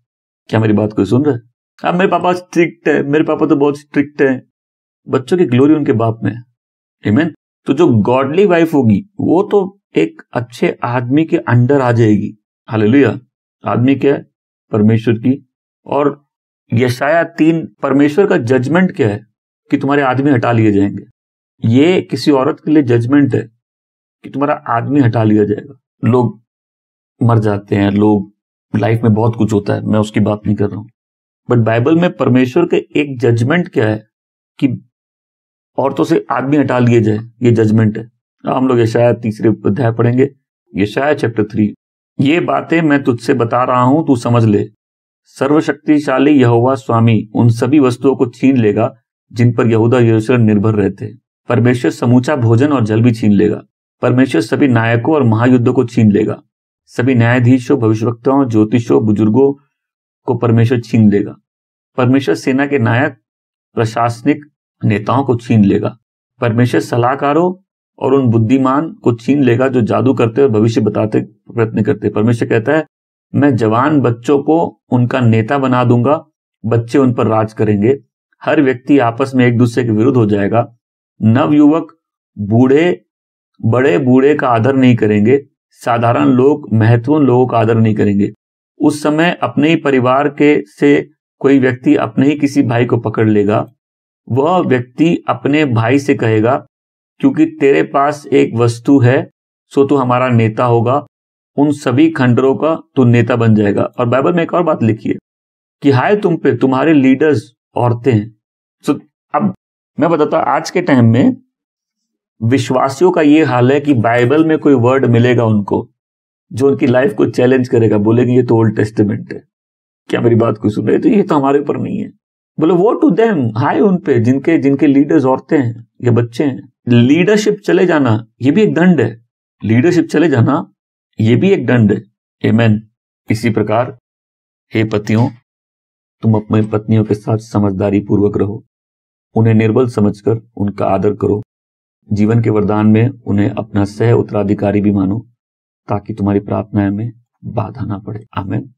क्या मेरी बात कोई सुन रहा है? अब मेरे पापा स्ट्रिक्ट है, मेरे पापा तो बहुत स्ट्रिक्ट है। बच्चों की ग्लोरी उनके बाप में है। आमीन। तो जो गॉडली वाइफ होगी वो तो एक अच्छे आदमी के अंडर आ जाएगी। हालेलुया। आदमी क्या है? परमेश्वर की। और यशाया 3 परमेश्वर का जजमेंट क्या है? कि तुम्हारे आदमी हटा लिए जाएंगे। ये किसी औरत के लिए जजमेंट है कि तुम्हारा आदमी हटा लिया जाएगा। लोग मर जाते हैं, लोग लाइफ में बहुत कुछ होता है, मैं उसकी बात नहीं कर रहा हूं। बट बाइबल में परमेश्वर के एक जजमेंट क्या है कि औरतों से आदमी हटा लिए जाए, ये जजमेंट है। हम लोग यशाया 3 अध्याय पढ़ेंगे, यशाया चैप्टर 3। ये बातें मैं तुझसे बता रहा हूं, तू समझ ले। सर्वशक्तिशाली यहोवा स्वामी उन सभी वस्तुओं को छीन लेगा जिन पर यहूदा यरूशलेम निर्भर रहते हैं। परमेश्वर समूचा भोजन और जल भी छीन लेगा। परमेश्वर सभी नायकों और महायुद्धों को छीन लेगा। सभी न्यायाधीशों, भविष्यवक्ताओं, ज्योतिषों, बुजुर्गों को परमेश्वर छीन लेगा। परमेश्वर सेना के नायक, प्रशासनिक नेताओं को छीन लेगा। परमेश्वर सलाहकारों और उन बुद्धिमान को छीन लेगा जो जादू करते और भविष्य बताते प्रयत्न करते। परमेश्वर कहता है मैं जवान बच्चों को उनका नेता बना दूंगा, बच्चे उन पर राज करेंगे। हर व्यक्ति आपस में एक दूसरे के विरुद्ध हो जाएगा। नवयुवक बड़े बूढ़े का आदर नहीं करेंगे। साधारण लोग महत्वपूर्ण लोगों का आदर नहीं करेंगे। उस समय अपने ही परिवार के से कोई व्यक्ति अपने ही किसी भाई को पकड़ लेगा। वह व्यक्ति अपने भाई से कहेगा क्योंकि तेरे पास एक वस्तु है सो तू हमारा नेता होगा। उन सभी खंडरों का तू नेता बन जाएगा। और बाइबल में एक और बात लिखी है कि हाय तुम पे, तुम्हारे लीडर्स औरतें हैं। सो अब मैं बताता हूं, आज के टाइम में विश्वासियों का ये हाल है कि बाइबल में कोई वर्ड मिलेगा उनको जो उनकी लाइफ को चैलेंज करेगा, बोलेंगे ये तो ओल्ड टेस्टामेंट है। क्या मेरी बात कोई सुन रहे? तो ये तो हमारे ऊपर नहीं है। बोले वो टू देम, हाय उन पे जिनके जिनके लीडर्स औरतें हैं या बच्चे हैं। लीडरशिप चले जाना ये भी एक दंड है, लीडरशिप चले जाना ये भी एक दंड है। आमेन। इसी प्रकार हे पतियों, तुम अपनी पत्नियों के साथ समझदारी पूर्वक रहो, उन्हें निर्बल समझकर उनका आदर करो, जीवन के वरदान में उन्हें अपना सह उत्तराधिकारी भी मानो, ताकि तुम्हारी प्रार्थनाएं में बाधा ना पड़े। आमीन।